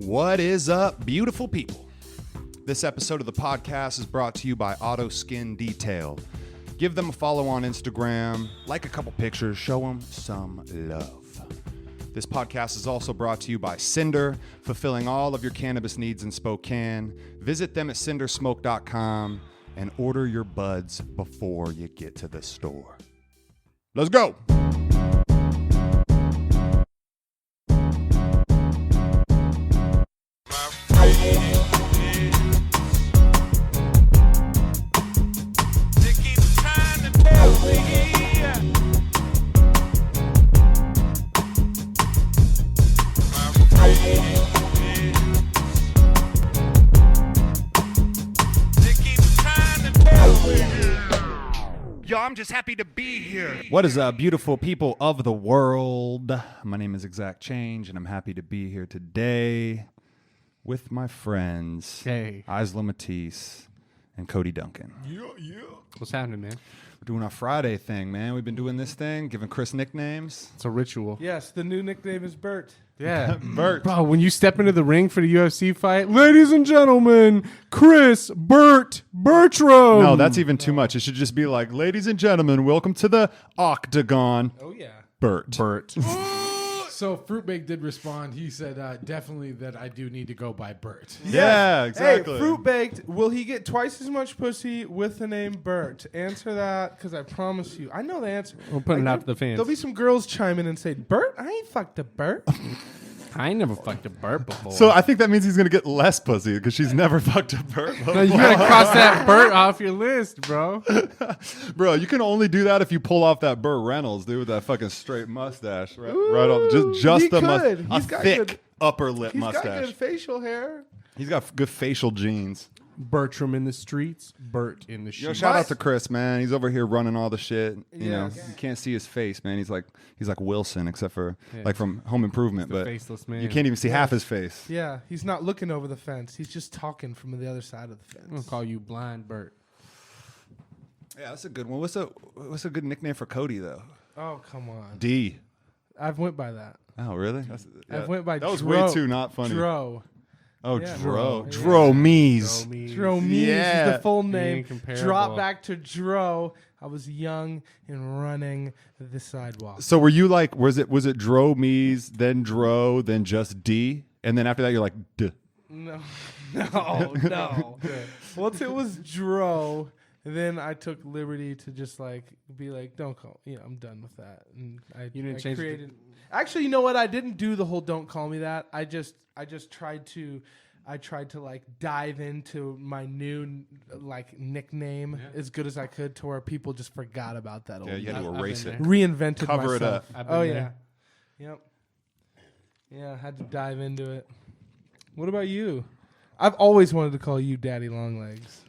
What is up, beautiful people? This episode of the podcast is brought to you by Auto Skin Detail. Give them a follow on Instagram, like a couple pictures, show them some love. This podcast is also brought to you by Cinder, fulfilling all of your cannabis needs in Spokane. Visit them at cindersmoke.com and order your buds before you get to the store. Let's go! Yo, I'm just happy to be here. What is up, beautiful people of the world? My name is Exact Change, and I'm happy to be here today with my friends, Isla Matisse and Cody Duncan. Yeah. What's happening, man? We're doing our Friday thing, man. We've been doing this thing, giving Chris nicknames. It's a ritual. Yes, the new nickname is Bert. Yeah. Bert. Bro, when you step into the ring for the UFC fight, ladies and gentlemen, Chris Bertram. No, that's even too much. It should just be like, ladies and gentlemen, welcome to the Octagon. Oh, yeah. Bert. So Fruitbake did respond. He said definitely that I do need to go by Bert. Yeah, exactly. Hey, Fruit Baked, will he get twice as much pussy with the name Bert? Answer that, because I promise you. I know the answer. We're putting it out to the fans. There'll be some girls chime in and say, Bert? I ain't fucked a Bert. I ain't never fucked a Bert before. So I think that means he's going to get less pussy because she's never fucked a Bert before. No, you gotta cross that Bert off your list, bro. Bro, you can only do that if you pull off that Burt Reynolds, dude, with that fucking straight mustache. Right on. Just he the could. mustache. He's A got thick good- upper lip He's got mustache. good facial hair. He's got good facial genes. Bertram in the streets, Bert in the Yo, sheets. shout out to Chris, man. He's over here running all the shit. You know, Yes. you can't see his face, man. He's like Wilson, except for like from Home Improvement, the but faceless man. you can't even see half his face. Yeah, he's not looking over the fence. He's just talking from the other side of the I'm gonna fence. call you Blind Bert. Yeah, that's a good one. What's a good nickname for Cody though? Oh, come on. D. I've went by that. Oh, really? I've went by that was Dro. way too not funny. Dro. Oh, Yeah. Dro. Yeah. Dromies. Dromies Yeah. is the full He name. ain't comparable. Drop back to Dro. I was young and running the sidewalk. So were you like, was it Dromies, then Dro, then just D, and then after that you're like D? No. Once it was Dro, then I took liberty to just like be like, don't call. Yeah, I'm done with that. And I change it. created. Actually, you know what? I didn't do the whole "don't call me that." I just tried to. I tried to like dive into my new like nickname as good as I could to where people just forgot about that old. Yeah, you had to I've erase been it. Reinvented Cover it myself. up. Oh yeah. there. Yep. Yeah, I had to dive into it. What about you? I've always wanted to call you Daddy Longlegs.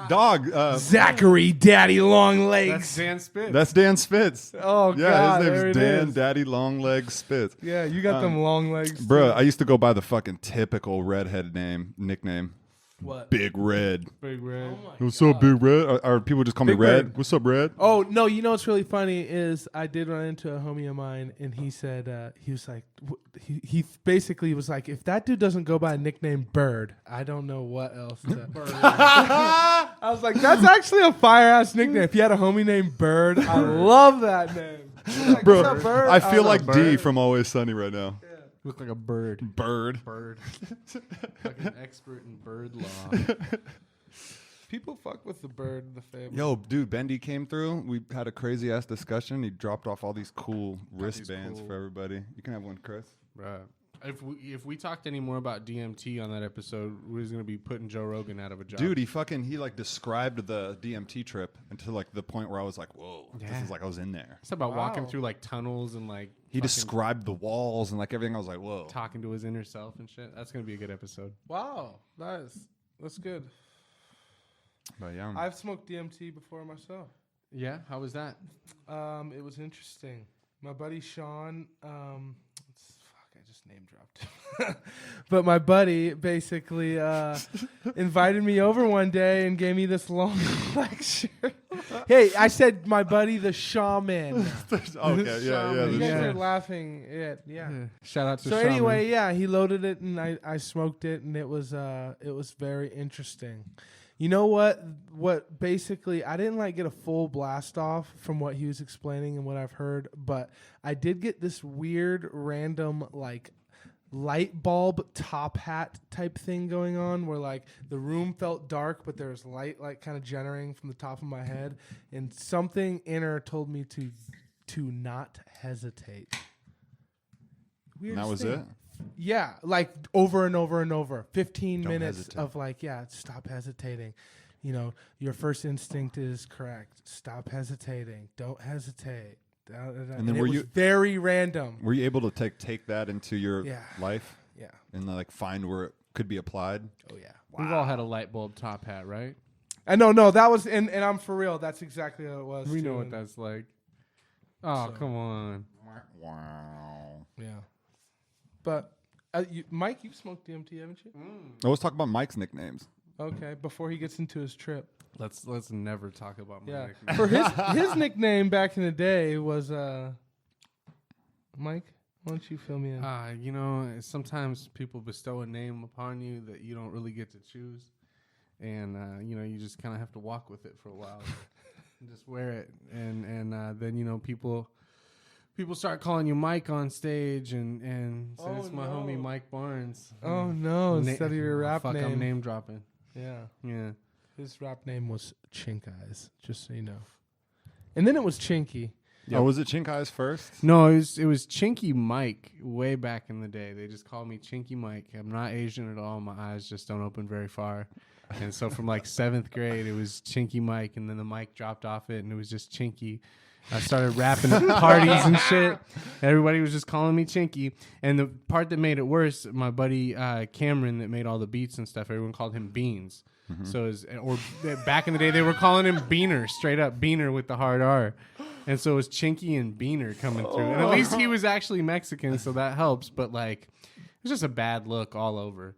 Dog. Zachary Daddy Longlegs. That's Dan Spitz. That's Dan Spitz. Oh, Yeah, God. his there name's it Dan is. Daddy Longleg Spitz. Yeah, you got them long legs. Bro, too. I used to go by the fucking typical redhead nickname. What? Big Red. Big Red. What's up, Big Red? Or people just call me Big Red. Red. What's up, Red? Oh, no, you know what's really funny is I did run into a homie of mine, and he said, he was like, he basically was like, if that dude doesn't go by a nickname Bird, I don't know what else to. I was like, that's actually a fire-ass nickname. If you had a homie named Bird, I love that name. Like, Bro, what's up, Bird? I feel like was D Bird. from Always Sunny right now. Look like a bird. Bird. Bird. Like an expert in bird law. People fuck with the Bird in the family. Yo, dude, Bendy came through. We had a crazy ass discussion. He dropped off all these cool wristbands cool. for everybody. You can have one, Chris. Right. If we talked any more about DMT on that episode, we're just gonna be putting Joe Rogan out of a job. Dude, he like described the DMT trip until like the point where I was like, whoa, this Yeah. is like I was in there. it's about walking Wow. through like tunnels and like He fucking described the walls and like everything. I was like, whoa. talking to his inner self and shit. That's gonna be a good episode. Wow, that's good. But yeah. I've smoked DMT before myself. Yeah, how was that? It was interesting. My buddy Sean, I just name dropped. But my buddy basically invited me over one day and gave me this long lecture. Hey, I said my buddy the shaman. Okay, yeah. You guys Yeah. are laughing. Yeah. Shout out to So Shaman. anyway, yeah, he loaded it and I smoked it and it was very interesting. You know what? What basically I didn't like get a full blast off from what he was explaining and what I've heard, but I did get this weird random like light bulb top hat type thing going on where like the room felt dark but there was light like kind of generating from the top of my head and something inner told me to not hesitate. And that was thing. it? Yeah, like over and over and over. 15 Don't minutes hesitate. of like, yeah, stop hesitating. You know, your first instinct is correct. Stop hesitating. Don't hesitate. And then it were was you- very random. Were you able to take that into your Yeah. life Yeah. and like find where it could be applied? Oh yeah. We've all had a light bulb top hat, right? I no, that was and I'm for real. That's exactly what it was. We too, know what and- that's like. Oh, So- come on. Wow. Yeah. But Mike, you've smoked DMT, haven't you? I was talking about Mike's nicknames. Okay, before he gets into his trip. Let's never talk about my Yeah. nickname. For his nickname back in the day was Mike, why don't you fill me in? You know, sometimes people bestow a name upon you that you don't really get to choose. And, you know, you just kind of have to walk with it for a while. And just wear it. And then, you know, people start calling you Mike on stage and say, it's my homie Mike Barnes. Oh no! Instead of your rap fuck, name, I'm name dropping. yeah, Yeah. his rap name was Chink Eyes. Just so you know. And then it was Chinky. Oh, was it Chink Eyes first? No, it was Chinky Mike way back in the day. They just called me Chinky Mike. I'm not Asian at all. My eyes just don't open very far. And so from like 7th grade, it was Chinky Mike, and then the mic dropped off it, and it was just Chinky. I started rapping at parties and shit. Everybody was just calling me Chinky. And the part that made it worse, my buddy Cameron that made all the beats and stuff, everyone called him Beans. So back in the day, they were calling him Beaner, straight up Beaner with the hard R. And so it was Chinky and Beaner coming through. And at least he was actually Mexican, so that helps. But like, it was just a bad look all over.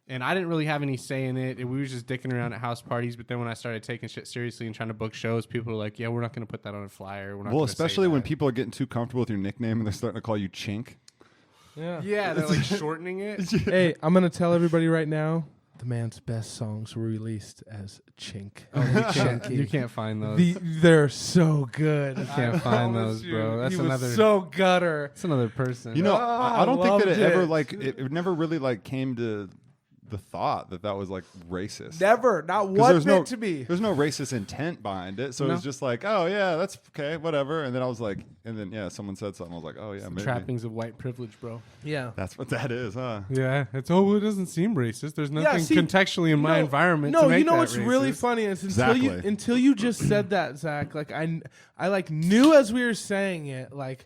And I didn't really have any say in it. We were just dicking around at house parties. But then when I started taking shit seriously and trying to book shows, people were like, yeah, we're not going to put that on a flyer. We're not Well, gonna say especially when that." people are getting too comfortable with your nickname and they're starting to call you Chink. Yeah. Yeah, they're like shortening it. Hey, I'm gonna tell everybody right now. The man's best songs were released as Chink. You can't find those. They're so good. You can't find those, bro. That's he was another. so gutter. That's another person. You know, I don't think that it loved ever it. like it never really like came to the thought that was like racist. Never, not 'Cause one there's bit no- to me. There's no racist intent behind it, so No. it's just like, oh yeah, that's okay, whatever. And then I was like, and then yeah, someone said something. I was like, oh yeah, maybe trappings of white privilege, bro. Yeah. that's what that is, huh? Yeah, it doesn't seem racist. There's nothing see, contextually in my environment. No, to make you know that what's really racist. funny is Exactly. until you just said that, Zach. Like I like knew as we were saying it, like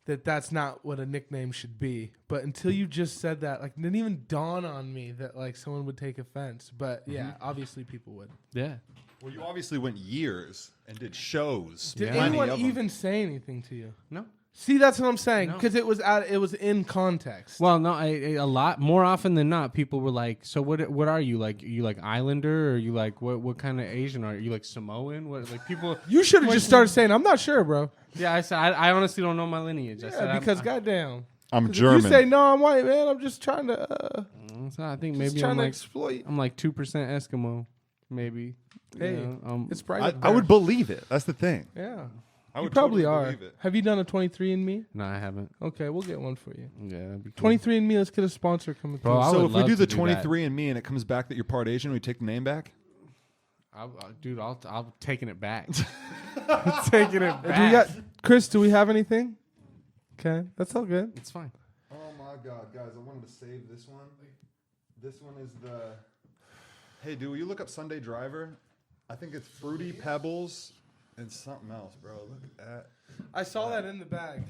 that's not what a nickname should be. But until you just said that, like, it didn't even dawn on me that like someone would take offense. But yeah, obviously people would. Yeah. Well, you obviously went years and did shows. Did plenty anyone of them. even say anything to you? No. See, that's what I'm saying No. because it was in context. Well, no, a lot more often than not, people were like, "So what are you like? Are you like Islander, or are you like what kind of Asian are you? Like Samoan? What like people?" You should have just started saying, "I'm not sure, bro." Yeah, I said I honestly don't know my lineage. I said Yeah, because goddamn, I'm 'Cause German. If you say no, I'm white, man. I'm just trying to. So I think Just maybe trying I'm to like exploit. I'm like 2% Eskimo, maybe. Hey, You know, it's I, private. I would believe it. That's the thing. Yeah. I You would probably totally are. believe it. Have you done a 23andMe? No, I haven't. Okay, we'll get one for you. Yeah, that'd be cool. 23andMe, let's get a sponsor coming through. Bro, I So would if we love do the to do that. 23andMe and it comes back that you're part Asian, we take the name back. Dude, I'll taking it back. Taking it Do back. we got Chris? Do we have anything? Okay, that's all good. It's fine. Oh my God, guys! I wanted to save this one. This one is the. Hey, dude, will you look up Sunday Driver? I think it's Fruity Pebbles and something else, bro. Look at I saw that in the bag.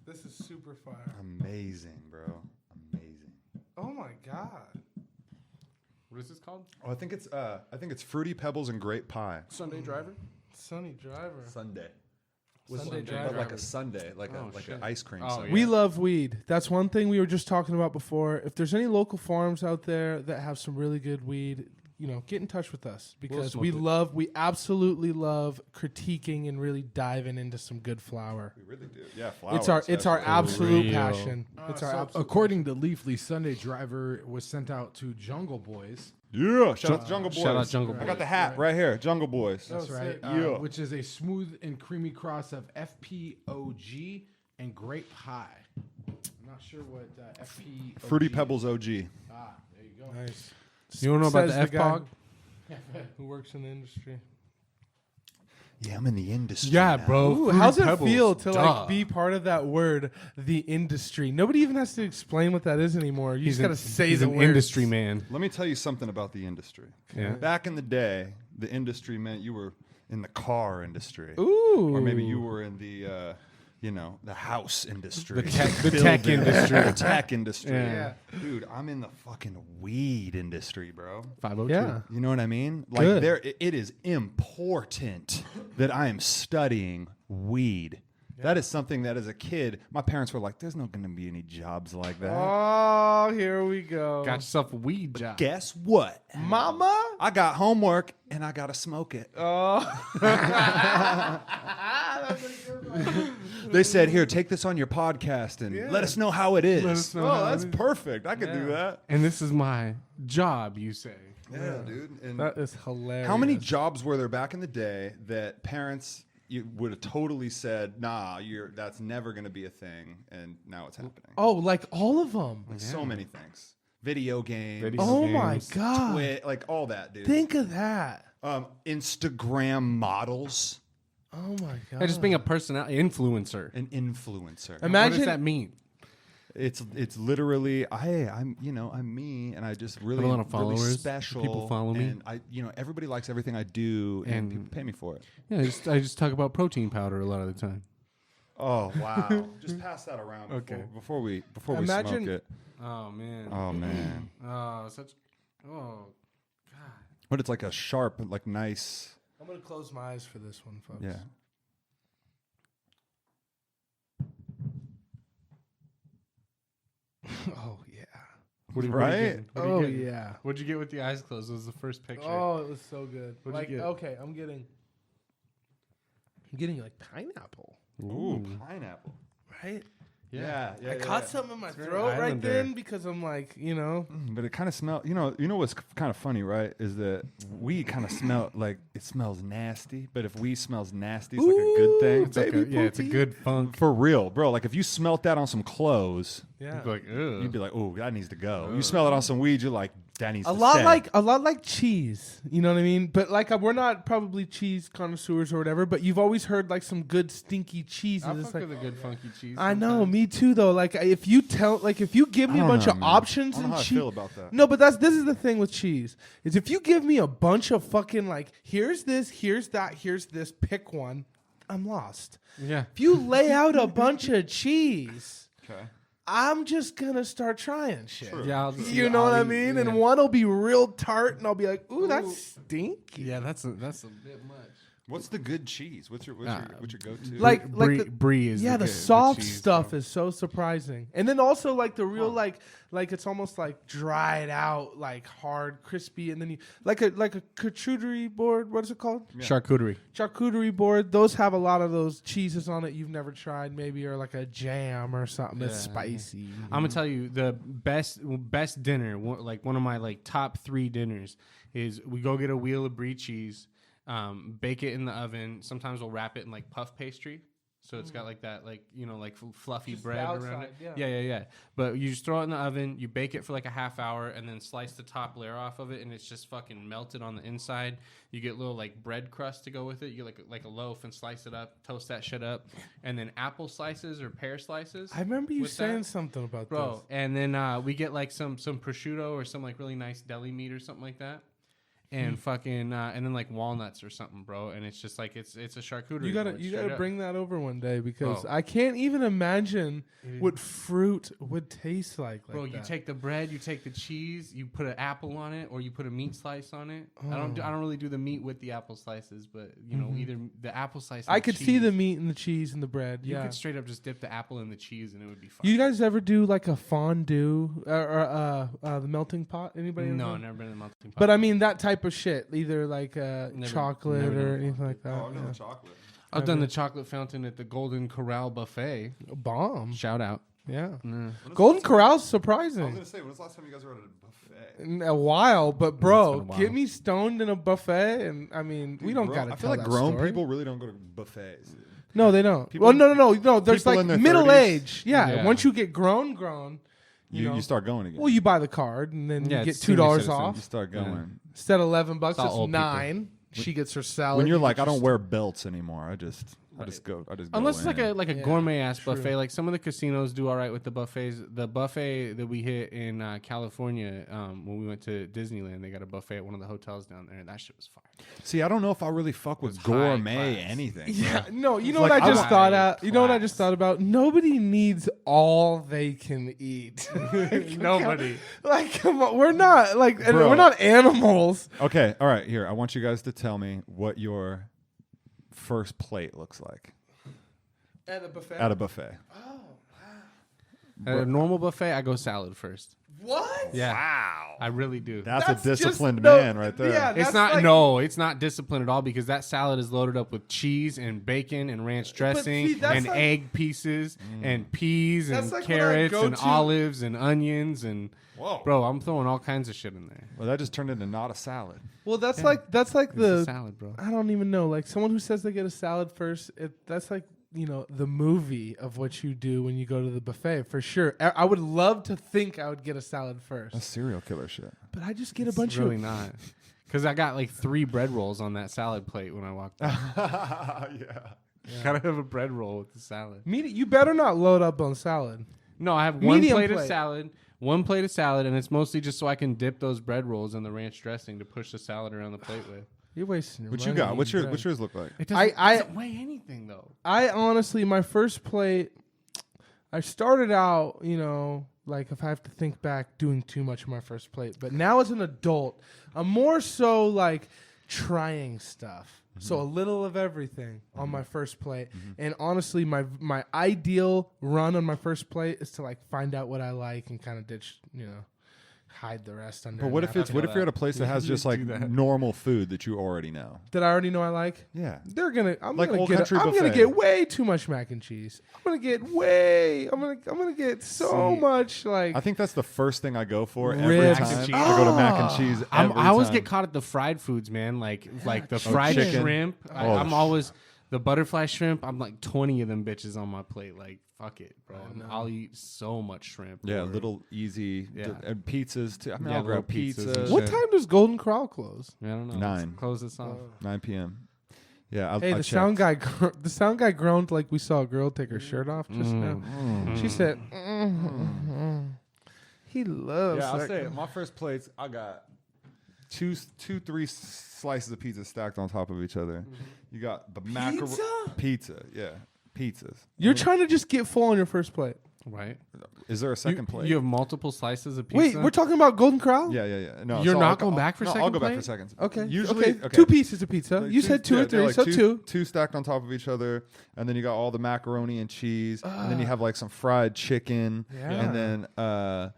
This is super fire. amazing, bro. Amazing. Oh my god. What is this called? Oh, I think it's Fruity Pebbles and Grape Pie. Sunday Driver. Sunny Driver. Sunday. Sunday But Driver. like a sundae, like Oh, an shit. ice cream. Oh, sundae. yeah. We love weed. That's one thing we were just talking about before. If there's any local farms out there that have some really good weed, get in touch with us because smoke we absolutely love critiquing and really diving into some good flour. We really do. Yeah, flowers. It's our absolute real. passion. It's our absolute according to Leafly, Sunday Driver was sent out to Jungle Boys. Yeah, shout out to Jungle Boys. Shout out Jungle I Boys. got the hat right here, Jungle Boys. That's right. Yeah. Which is a smooth and creamy cross of FPOG and grape pie. I'm not sure what FPOG. Fruity Pebbles OG. Ah, there you go. Nice. You don't know about Says the guy F-Pog? who works in the industry. Yeah, I'm in the industry. Yeah, now. bro. Ooh, Fruity how's it Pebbles. feel to Duh. like be part of that word, the industry? Nobody even has to explain what that is anymore. You He's just got to say he's the an words. industry man. Let me tell you something about the industry. Yeah. Back in the day, the industry meant you were in the car industry. Ooh. Or maybe you were in the the house industry. The tech industry. The tech industry. Yeah. Dude, I'm in the fucking weed industry, bro. 502. Yeah. You know what I mean? Like Good. it is important that I am studying weed. That is something that as a kid, my parents were like, there's not going to be any jobs like that. Oh, here we go. Got yourself a weed job. Guess what? Mama? I got homework and I got to smoke it. They said, here, take this on your podcast and let us know how it is. Let us know how that's it is. perfect. I could do that. And this is my job, you say. Yeah, dude. And That is hilarious. how many jobs were there back in the day that parents would have totally said, nah, that's never going to be a thing, and now it's happening. Oh, like all of them. Like so many things. Video games. Video Oh my games. God. Like all that, dude. Think of that. Instagram models. Oh my God. Just being a personality influencer. An influencer. Imagine What does that mean? It's literally I'm me, and I just really, Have a lot of really followers? special. People follow me? and I everybody likes everything I do, and And- people pay me for it. Yeah, I just talk about protein powder a lot of the time. Oh wow! Just pass that around. Okay. Before we Imagine- smoke it. Oh man. Oh man! Oh, God. But it's like a sharp, like nice. I'm going to close my eyes for this one, folks. Yeah. Oh, yeah. Right? Oh, yeah. What'd you get with the eyes closed? It was the first picture. Oh, it was so good. What'd you get? Okay, I'm getting like pineapple, Ooh, pineapple. right? Yeah. I caught something in my very throat right Islander. then because I'm like, But it kind of smells. You know what's kind of funny, right? Is that weed kind of smell like it smells nasty. But if weed smells nasty, it's like a good thing. It's like it's a good funk. For real, bro. Like if you smelt that on some clothes, yeah. Like, ugh. you'd be like, "Oh, that needs to go." You smell it on some weed, you're like, "That needs A to lot stay." like cheese, you know what I mean? But like we're not probably cheese connoisseurs or whatever. But you've always heard like some good stinky cheeses. I It's fuck like, with a good funky cheese. I know, sometimes. me too. Though, like if you give me a I don't bunch know, of man. options I don't in know how I cheese. feel about that. No, but this is the thing with cheese is if you give me a bunch of fucking like here's this, here's that, here's this, pick one, I'm lost. Yeah. If you lay out a bunch of cheese, Okay. I'm just gonna start trying shit. Yeah. I'll just You eat know what I Ollie, mean? yeah. And one will be real tart, and I'll be like, "Ooh, that's stinky." Yeah, that's a bit much. What's the good cheese? What's your go-to? Like brie is yeah, the good- soft cheese, stuff bro. is so surprising, and then also like the real like it's almost like dried out, like hard, crispy, and then you like a charcuterie board. What is it called? Charcuterie. Charcuterie board. Those have a lot of those cheeses on it you've never tried, maybe, or like a jam or something that's spicy. I'm gonna tell you the best dinner. Like one of my like top 3 dinners is we go get a wheel of brie cheese, bake it in the oven. Sometimes we'll wrap it in like puff pastry, so it's got like that like fluffy Just the bread around outside, it. yeah. Yeah. But you just throw it in the oven. You bake it for like a half hour, and then slice the top layer off of it, and it's just fucking melted on the inside. You get little like bread crust to go with it. You get like a loaf and slice it up, toast that shit up, and then apple slices or pear slices. I remember you with saying that. something about Bro, this. and then we get like some prosciutto or some like really nice deli meat or something like that. and fucking and then like walnuts or something, bro. And it's just like it's a charcuterie. You bro. gotta It's you straight gotta up. bring that over one day because Bro. I can't even imagine what fruit would taste like. Bro, you that. take the bread, you take the cheese, you put an apple on it, or you put a meat slice on it. I don't really do the meat with the apple slices, but you know, either the apple slice. And I the could cheese, see the meat and the cheese and the bread. You Yeah. could straight up just dip the apple in the cheese, and it would be fine. You guys ever do like a fondue or the melting pot? Anybody? No, ever? never been in the melting pot. But I mean that type of shit, either like chocolate never or done anything like that. Oh, I've done yeah. the chocolate. I've done the chocolate fountain at the Golden Corral buffet. Bomb. Shout out. Yeah. Mm. Golden Corral's I was surprising. gonna say, when was the last time you guys were at a buffet? In a while, but been bro, a while. get me stoned in a buffet, and I mean, we don't Grown- gotta. I feel tell like that grown story. people really don't go to buffets. No, they don't. People- Well, no. There's people in like their middle 30s. age. Yeah. Yeah. Once you get grown, you know. You start going again. Well, you buy the card, and then Yeah, you get it's senior $2 citizen. off you start going. instead of $11. all It's old people. $9. She gets her salad. When you're you like, get I your don't wear belts anymore. I just go. Unless it's like a Yeah, gourmet ass true. buffet. Like some of the casinos do all right with the buffets. The buffet that we hit in California when we went to Disneyland, they got a buffet at one of the hotels down there, and that shit was fire. See, I don't know if I really fuck with It's gourmet high class. anything. Yeah, no, you know like what I just I thought want out. You know what I class. just thought about? Nobody needs all they can eat. Nobody. Like, come on, we're not like and Bro. we're not animals. Okay, all right. Here, I want you guys to tell me what your first plate looks like At a buffet. at a buffet. At a normal buffet, I go salad first. What? Yeah, Wow, I really do. that's That's a just- disciplined no, man right there. yeah, It's that's not like- it's not disciplined at all because that salad is loaded up with cheese and bacon and ranch dressing see, that's and like- egg pieces and peas That's and like when I carrots go and to- olives and onions and Whoa. bro, I'm throwing all kinds of shit in there. Well, that just turned into not a salad. Well, that's Yeah. like It's a the salad, bro. I don't even know. Like someone who says they get a salad first. That's like the movie of what you do when you go to the buffet for sure. I would love to think I would get a salad first, That's serial killer shit. but I just get a It's bunch really of. not. Because I got like 3 bread rolls on that salad plate when I walked in. Yeah. Gotta have a bread roll with the salad. You better not load up on salad. No, I have one Medium plate of plate. salad. One plate of salad, and it's mostly just so I can dip those bread rolls in the ranch dressing to push the salad around the plate with. You're wasting your What money. you got? What's eating bread. yours look like? It doesn't weigh anything though. I honestly, my first plate, I started out, like if I have to think back, doing too much of my first plate. But now as an adult, I'm more so like trying stuff. So a little of everything on my first plate. And honestly, my ideal run on my first plate is to like find out what I like and kind of ditch, hide the rest under. But what if you're at a place that has just like Do that. normal food that you already know? that I already know I like? Yeah. I'm Like gonna Old get Country I'm gonna Buffet. get way too much mac and cheese. I'm gonna get so See, much like I think that's the first thing I go for every Ribs. time. Mac and cheese. I go to mac and cheese. I always every get time. caught at the fried foods, man. Like the fried chicken. shrimp. Oh, I'm always the butterfly shrimp. I'm like 20 of them bitches on my plate. Like fuck it, bro. I'll eat so much shrimp. Yeah, or- little easy Yeah. and pizzas too. I mean, Yeah, I'll grab little pizzas pizza. and What shit. time does Golden Corral close? I don't know. 9. Let's close this off. 9 p.m. Yeah, Hey, I the checked. sound guy the sound guy groaned like we saw a girl take her shirt off just now. She said, "He loves." Yeah, I'll that say guy." it. My first plates, I got three slices of pizza stacked on top of each other. You got the macaroni pizza. Yeah, pizzas. You're trying to just get full on your first plate. Right. Is there a second plate? You have multiple slices of pizza. Wait, we're talking about Golden Corral? Yeah. No, You're so not I'll- going back for no, second I'll go back plate? for seconds. Okay. Usually, okay. 2 pieces of pizza. Like You said 2 or they're 3, like so 2. Two stacked on top of each other, and then you got all the macaroni and cheese, and then you have like some fried chicken, Yeah. and then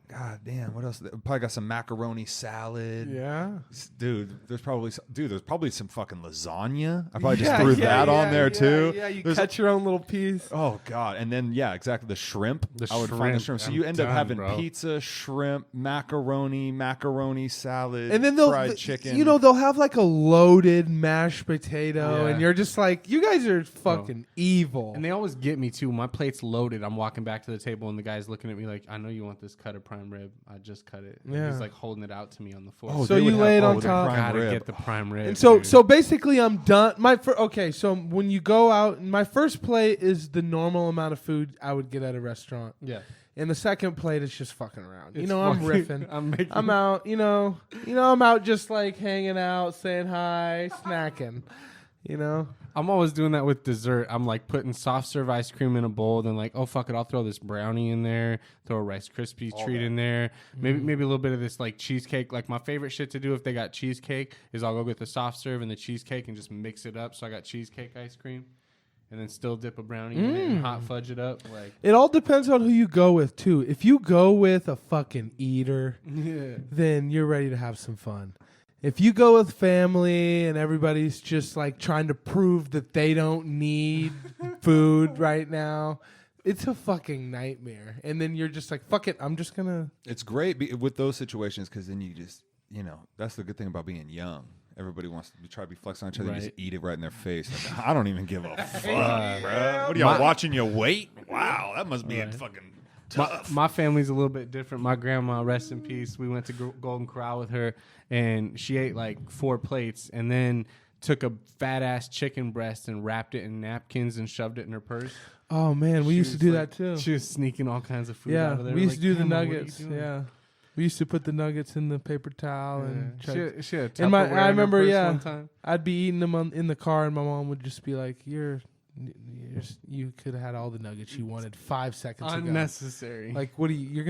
God damn, what else? Probably got some macaroni salad. Yeah. Dude, there's probably some fucking lasagna. I probably just threw that on there too. Yeah, you There's- cut your own little piece. Oh god, and then exactly the shrimp. I would find the shrimp. So I'm you end up done, having bro. pizza, shrimp, macaroni salad, And then fried chicken. they'll have like a loaded mashed potato, Yeah. and you're just like, you guys are fucking evil. And they always get me too. My plate's loaded. I'm walking back to the table, and the guy's looking at me like, "I know you want this cut of prime rib. I just cut it." And Yeah. he's like holding it out to me on the floor. Oh, So they you would lay it on the top. prime Gotta rib. get the prime rib. And so, dude. so basically, I'm done. So when you go out, my first plate is the normal amount of food I would get at a restaurant. yeah. And the second plate is just fucking around. It's I'm fucking- riffing. I'm out, I'm out just like hanging out, saying hi, snacking, I'm always doing that with dessert. I'm like putting soft serve ice cream in a bowl, then like, oh fuck it, I'll throw this brownie in there, throw a Rice Krispies treat in there, maybe a little bit of this like cheesecake. Like my favorite shit to do if they got cheesecake is I'll go get the soft serve and the cheesecake and just mix it up. So I got cheesecake ice cream, and then still dip a brownie in it and hot fudge it up. Like It all depends on who you go with, too. If you go with a fucking eater, then you're ready to have some fun. If you go with family and everybody's just like trying to prove that they don't need food right now, it's a fucking nightmare. And then you're just like, fuck it, I'm just going to. It's great with those situations because then you just, that's the good thing about being young. Everybody wants to try to be flexing on each other. You just eat it right in their face. Like, I don't even give a fuck, bro. What are y'all watching your weight? Wow, that must be a fucking tough. My family's a little bit different. My grandma, rest in peace, we went to Golden Corral with her, and she ate like 4 plates and then took a fat-ass chicken breast and wrapped it in napkins and shoved it in her purse. Oh, man, we used to do that, too. She was sneaking all kinds of food Yeah, out of there. we used Like, to do the "Grandma, what are you nuggets. doing?" Yeah. We used to put the nuggets in the paper towel and try to. She had In my- Tupperware I in her remember, purse yeah. one time. I'd be eating them in the car, and my mom would just be like, you could have had all the nuggets you wanted 5 seconds ago. Unnecessary. Like, what are you? You're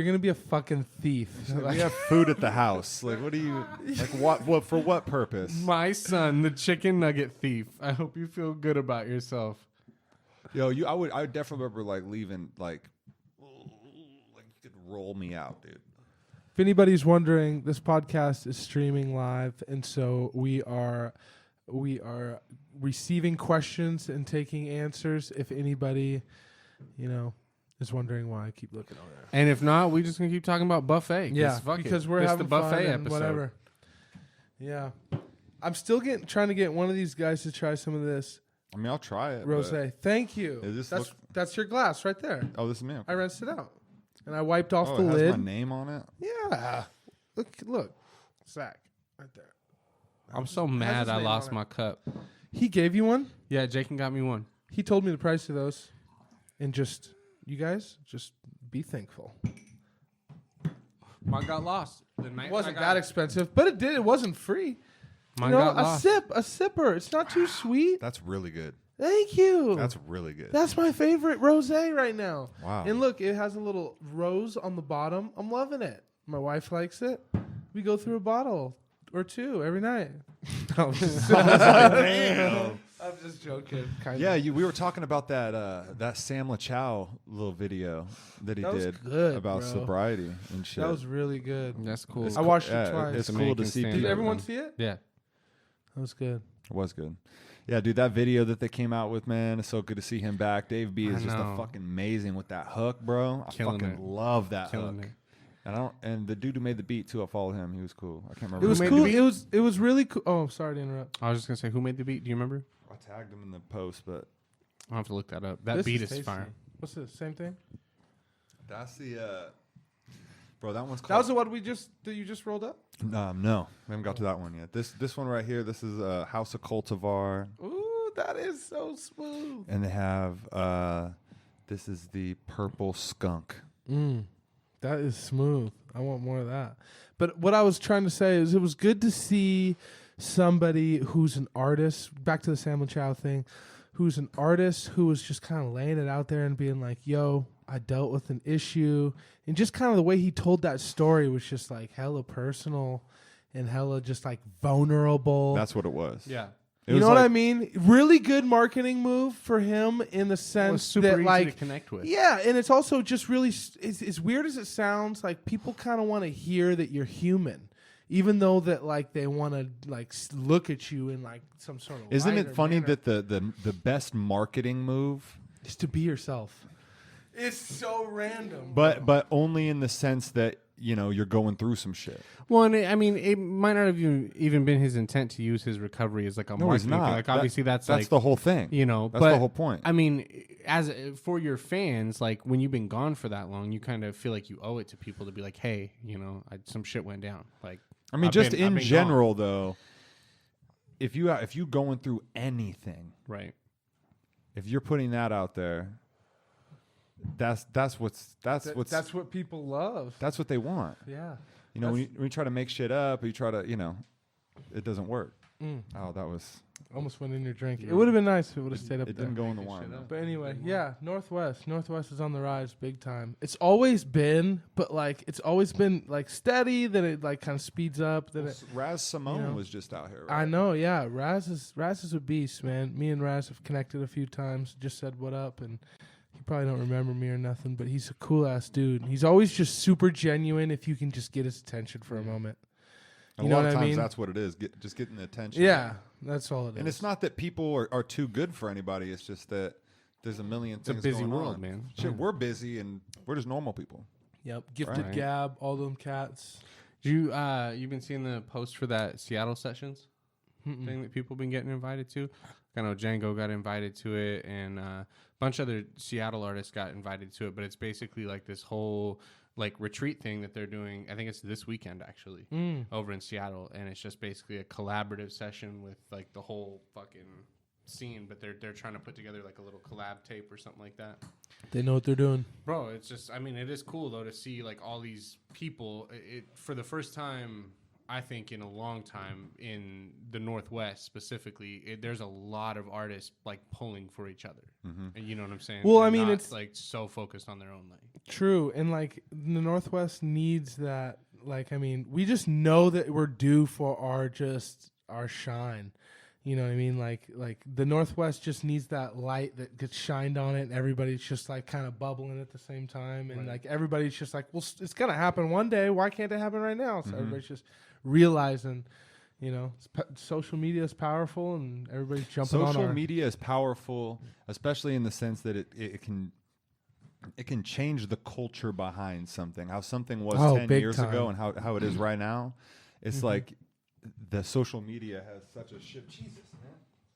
gonna be a fucking thief. We have food at the house. Like, what do you like? What for? What purpose? My son, the chicken nugget thief. I hope you feel good about yourself. Yo, I would definitely remember like leaving like you could roll me out, dude. If anybody's wondering, this podcast is streaming live, and so we are receiving questions and taking answers. If anybody, is wondering why I keep looking over there. And if not, we just gonna keep talking about buffet. Yeah, fuck because it. we're It's having the buffet fun and episode. whatever. Yeah, I'm still trying to get one of these guys to try some of this I mean, I'll try it. rosé. Thank you. Is this That's your glass right there. Oh, this is me. I rinsed it out, and I wiped off Oh, the it has lid. my name on it. Yeah, look, Zach, right there. I'm so his mad I name lost on it. my cup. He gave you one. Yeah, Jacob got me one. He told me the price of those, and you guys just be thankful. Mine got lost. It wasn't that expensive, but it wasn't free. Mine You know, got a lost. sipper. It's not too sweet. That's really good. Thank you. That's really good. That's my favorite rosé right now. Wow. And look, it has a little rose on the bottom. I'm loving it. My wife likes it. We go through a bottle or two every night. I'm just joking. Yeah, we were talking about that Sam LaChow little video that he That was did good, about bro. sobriety and shit. That was really good. That's cool. I watched it Yeah, twice. It's cool to American see. Standard. Did people- everyone see it? Yeah. That was good. It was good. Yeah, dude, that video that they came out with, man, it's so good to see him back. Dave B I is just know. fucking amazing with that hook, bro. Killing I fucking it. love that Killing hook. it. And the dude who made the beat too, I followed him. He was cool. I can't remember. It was made cool. the beat? It was really cool. Oh, sorry to interrupt. I was just gonna say, who made the beat? Do you remember? I tagged him in the post, but I'll have to look that up. That This beat is is tasty. fire. What's this? Same thing? that's the bro. That one's called. That was the one that you just rolled up? No, we haven't got to that one yet. This one right here. This is House of Cultivar, Ooh, that is so smooth. and they have this is the Purple Skunk. That is smooth. I want more of that. But what I was trying to say is it was good to see somebody who's an artist, back to the Sam Chow thing, who's an artist who was just kind of laying it out there and being like, yo, I dealt with an issue. And just kind of the way he told that story was just like hella personal and hella just like vulnerable. That's what it was. Yeah. It You know was what like- I mean? Really good marketing move for him in the It was sense super that easy like to connect with. yeah, and it's also just really as weird as it sounds, like people kind of want to hear that you're human, even though that like they want to like look at you in like some sort of. Isn't light it or funny manner. that the best marketing move, is to be yourself? It's so random, but only in the sense that you're going through some shit. Well, and I mean, it might not have even been his intent to use his recovery as like a No, he's marketing not. thing. Like obviously that's like the whole thing. That's the whole point. I mean, as for your fans, like when you've been gone for that long, you kind of feel like you owe it to people to be like, hey, some shit went down. Like, I mean, I've just been in gone. general though, if you going through anything, Right. if you're putting that out there, that's what people love. that's what they want. Yeah. You know, when you try to make shit up, or you try to, it doesn't work. Mm. Oh, that was. Almost went in your drink. It would have been nice if it would have stayed up It there. didn't go in the wine. Though. But anyway, yeah, Northwest is on the rise big time. It's always been, but like it's always been like steady. Then it like kind of speeds up. Then it. Raz Simone was just out here. Right? I know, yeah. Raz is a beast, man. Me and Raz have connected a few times. Just said what up, and he probably don't remember me or nothing. But he's a cool ass dude. He's always just super genuine. If you can just get his attention for a moment. A lot of times that's what it is. Just getting the attention. Yeah, that's all it is. And it's not that people are too good for anybody. It's just that there's a million things It's a busy going world, on. man. Shit, we're busy and we're just normal people. Yep. Gifted Right. Gab, all them cats. You've been seeing the post for that Seattle Sessions thing that people been getting invited to? I know Django got invited to it, and a bunch of other Seattle artists got invited to it. But it's basically like this whole like retreat thing that they're doing. I think it's this weekend actually over in Seattle, and it's just basically a collaborative session with like the whole fucking scene. But they're trying to put together like a little collab tape or something like that. They know what they're doing. Bro, it's just, I mean, it is cool, though, to see, like, all these people. It for the first time, I think, in a long time, in the Northwest specifically, there's a lot of artists, like, pulling for each other. And you know what I'm saying? Well, They're I mean, not, it's like, so focused on their own, like. True. And, like, the Northwest needs that. Like, I mean, we just know that we're due for our shine. You know what I mean? Like the Northwest just needs that light that gets shined on it, and everybody's just like kind of bubbling at the same time, and like everybody's just like, well, it's gonna happen one day. Why can't it happen right now? So everybody's just realizing, social media is powerful, and everybody's jumping on. Social media is powerful, especially in the sense that it can change the culture behind something. How something was 10 years ago and how it is right now. It's like. The social media has such a shift. Jesus,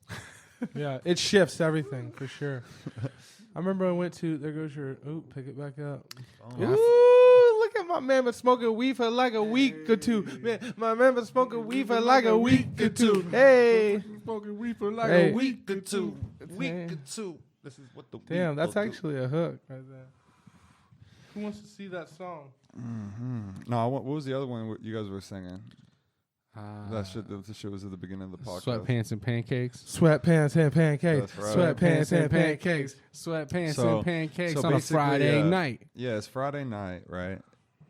man. Yeah, it shifts everything for sure. I remember I went to, there goes your, pick it back up. Oh. Ooh, look at my man been smoking weed for like a week or two. Man, my man been smoking weed for like a week or two. Hey. Smoking weed for like Hey. a week or two. This is what the Damn, week that's will do. actually a hook right there. Who wants to see that song? No, what was the other one you guys were singing? The shit was at the beginning of the podcast. Sweatpants and pancakes. Sweatpants and pancakes. That's right. Sweatpants and pancakes. Sweatpants So- and pancakes so on a basically, Friday night. Yeah, it's Friday night, right?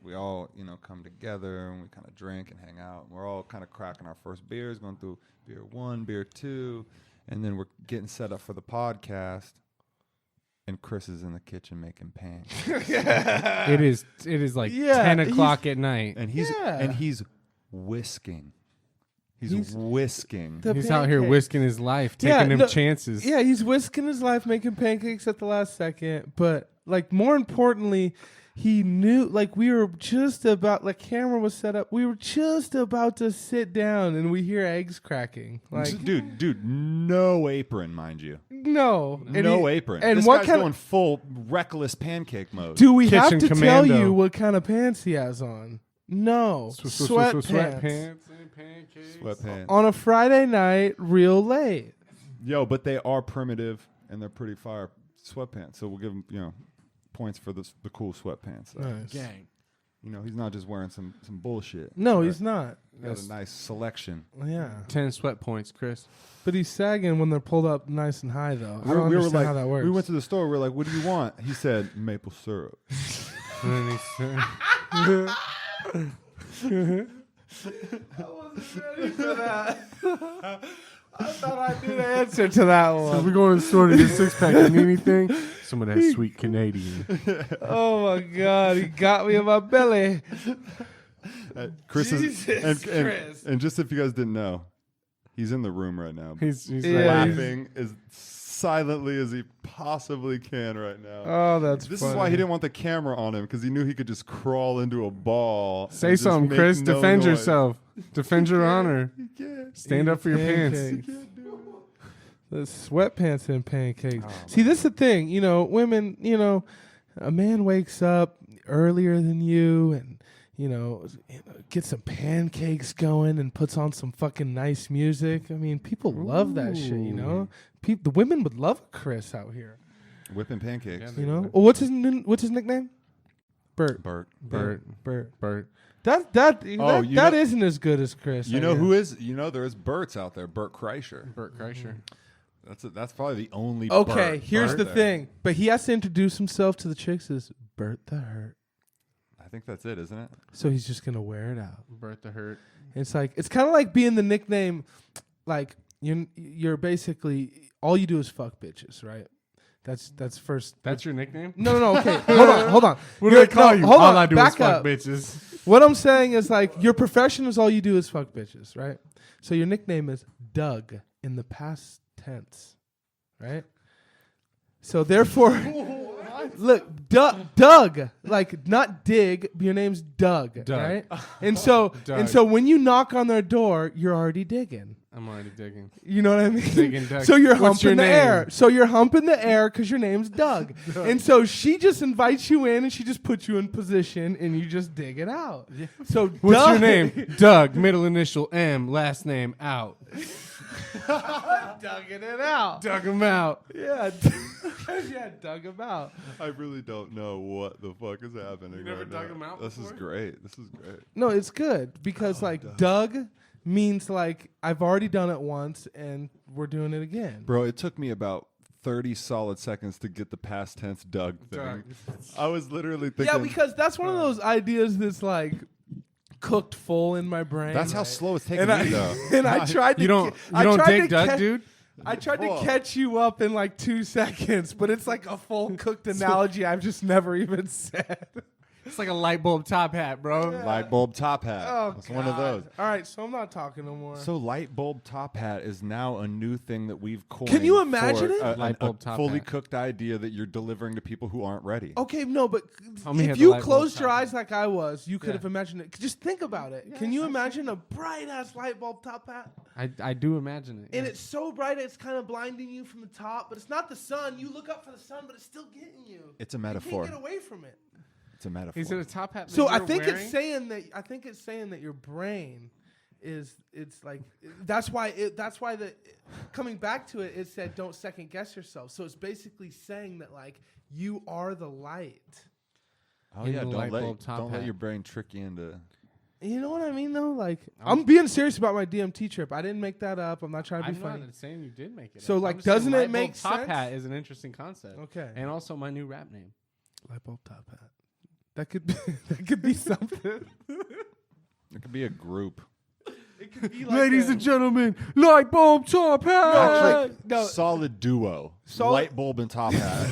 We all, come together and we kind of drink and hang out. We're all kind of cracking our first beers, going through beer 1, beer 2, and then we're getting set up for the podcast. And Chris is in the kitchen making pancakes. It is like Yeah, 10 o'clock at night. and he's whisking. He's whisking. He's out here pancakes. whisking his life, taking them chances. Yeah, he's whisking his life, making pancakes at the last second. But like more importantly, he knew like we were just about like camera was set up. We were just about to sit down and we hear eggs cracking. Like Dude, no apron, mind you. no. And No he- apron. And This what guy's kind going full reckless pancake mode. do we have Kitchen to commando. tell you what kind of pants he has on? No. Sweatpants. Sweatpants and pancakes. Sweatpants. On a Friday night, real late. Yo, but they are primitive and they're pretty fire sweatpants. So we'll give him, points for the cool sweatpants. So. Nice. Gang. He's not just wearing some bullshit. No, Right? he's not. Got a nice selection. Yeah. 10 sweat points, Chris. But he's sagging when they're pulled up nice and high, though. I We don't were understand like, how that works. we went to the store. We were like, "What do you want?" He said, "Maple syrup." And then he said, I wasn't ready for that. I thought I knew the answer to that one. we go in the store to get 6-pack and anything. Some of that sweet Canadian. Oh my God, he got me in my belly. Chris Jesus Christ. and just if you guys didn't know, he's in the room right now, He's Yeah. like, laughing as silently as he possibly can right now. Oh, that's This funny. is why he didn't want the camera on him, because he knew he could just crawl into a ball. say and just something, make Chris. no Defend noise. yourself. Defend your honor. He can't. Stand up for your pants. Pancakes. The sweatpants and pancakes. See, this is the thing. Women, a man wakes up earlier than you and, gets some pancakes going and puts on some fucking nice music. I mean, people love that shit, The women would love Chris out here. Whipping pancakes. You know? Well, what's his nickname? Bert. Bert. Bert. That know- isn't as good as Chris. You I know guess. who is? You know there is Berts out there. Bert Kreischer. Bert Kreischer. That's probably the only. Okay, Bert here's out the there. thing. But he has to introduce himself to the chicks as Bert the Hurt. I think that's it, isn't it? So he's just gonna wear it out. Bert the Hurt. It's kind of like being the nickname, like you're basically all you do is fuck bitches, right? That's first. That's your nickname? No. Okay, hold on. What do they call you? Hold All on, I do is back fuck up. bitches. What I'm saying is like your profession is all you do is fuck bitches, right? So your nickname is Doug in the past tense, right? So therefore, look, Doug, like not Dig, but your name's Doug, right? And so when you knock on their door, you're already digging. I'm already digging. You know what I mean? Digging Doug. So you're What's your humping the name? air. So you're humping the air because your name's Doug. And so she just invites you in and she just puts you in position and you just dig it out. So What's Doug, your name? Doug, middle initial M, last name out. Dugging it out. Dug him out. Yeah. Yeah, dug him out. I really don't know what the fuck is happening. You never right dug now. him out This is before? great. This is great. No, it's good because Doug means like I've already done it once and we're doing it again. Bro, it took me about 30 solid seconds to get the past tense Doug thing. I was literally thinking. Yeah, because that's one of those ideas that's like cooked full in my brain. that's how slow it's taking and me, though. and I tried to You don't dig Doug, dude? I tried Whoa. to catch you up in like 2 seconds, but it's like a full cooked analogy I've just never even said. It's like a light bulb top hat, bro. Light bulb top hat. Oh, It's one of those. All right, so I'm not talking no more. So light bulb top hat is now a new thing that we've coined. Can you imagine for it? Light bulb a top fully hat. cooked idea that you're delivering to people who aren't ready. Okay, no, but Homie had if the you light bulb closed your top eyes like I was, you could Yeah. have imagined it. Just think about it. Can you imagine a bright ass light bulb top hat? I do imagine it. And yeah. it's so bright it's kind of blinding you from the top, but it's not the sun. You look up for the sun, but it's still getting you. It's a You metaphor. can't get away from it. It's a metaphor. Is it a top hat that So I you're think wearing? it's saying that your brain it's like that's why the coming back to it, it said don't second guess yourself. So it's basically saying that like you are the light. Oh in yeah, the light bulb top don't let hat. your brain trick you into. You know what I mean though? Like I'm being serious about my DMT trip. I didn't make that up. I'm not trying to be I'm funny. not saying you did make it. So, up. like, I'm just saying doesn't it light bulb make top sense? hat is an interesting concept. Okay. And also my new rap name. Light bulb top hat. That could be that could be something. It could be a group. It could be like Ladies and gentlemen, light bulb top hat. Actually, no. solid duo. Light bulb and top hat.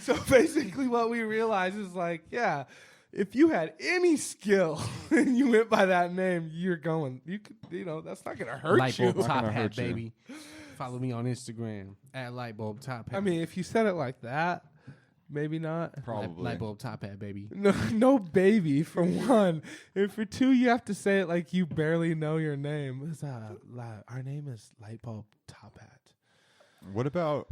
So basically what we realize is like, yeah, if you had any skill and you went by that name, you could, that's not gonna hurt Light you. bulb top gonna hat, hurt you. baby. Follow me on Instagram at light bulb top hat. I mean, if you said it like that, maybe not. Probably. light bulb top hat, baby. No, baby. For one, and for two, you have to say it like you barely know your name. It's, our name is Light Bulb Top Hat. What about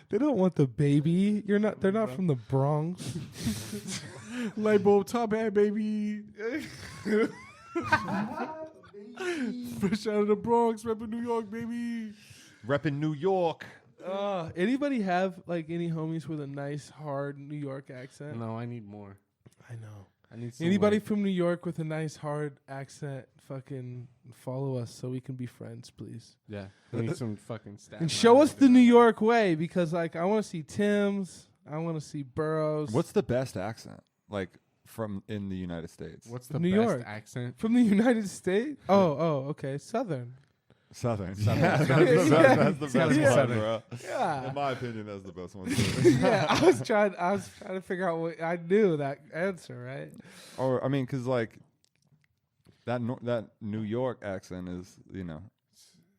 They don't want the baby. They're not from the Bronx. Light bulb top hat, baby. Fresh out of the Bronx, repping New York, baby. repping New York? Anybody have like any homies with a nice hard New York accent? No, I need more. I know. I need some Anybody from New York with a nice hard accent, fucking follow us so we can be friends, please. Yeah, I need some fucking stats. And show us the New York way because, like, I want to see Tim's. I want to see Burroughs. What's the best accent? Like from in the United States? What's the New best York. accent? from the United States? Oh, okay, Southern. Southern. Southern. Yeah, It's gotta be that's Southern. the It's gotta best be one, Southern. bro. Yeah, In my opinion, that's the best one. yeah. I was trying to figure out what I knew that answer, right? Or I mean, because like that New York accent is,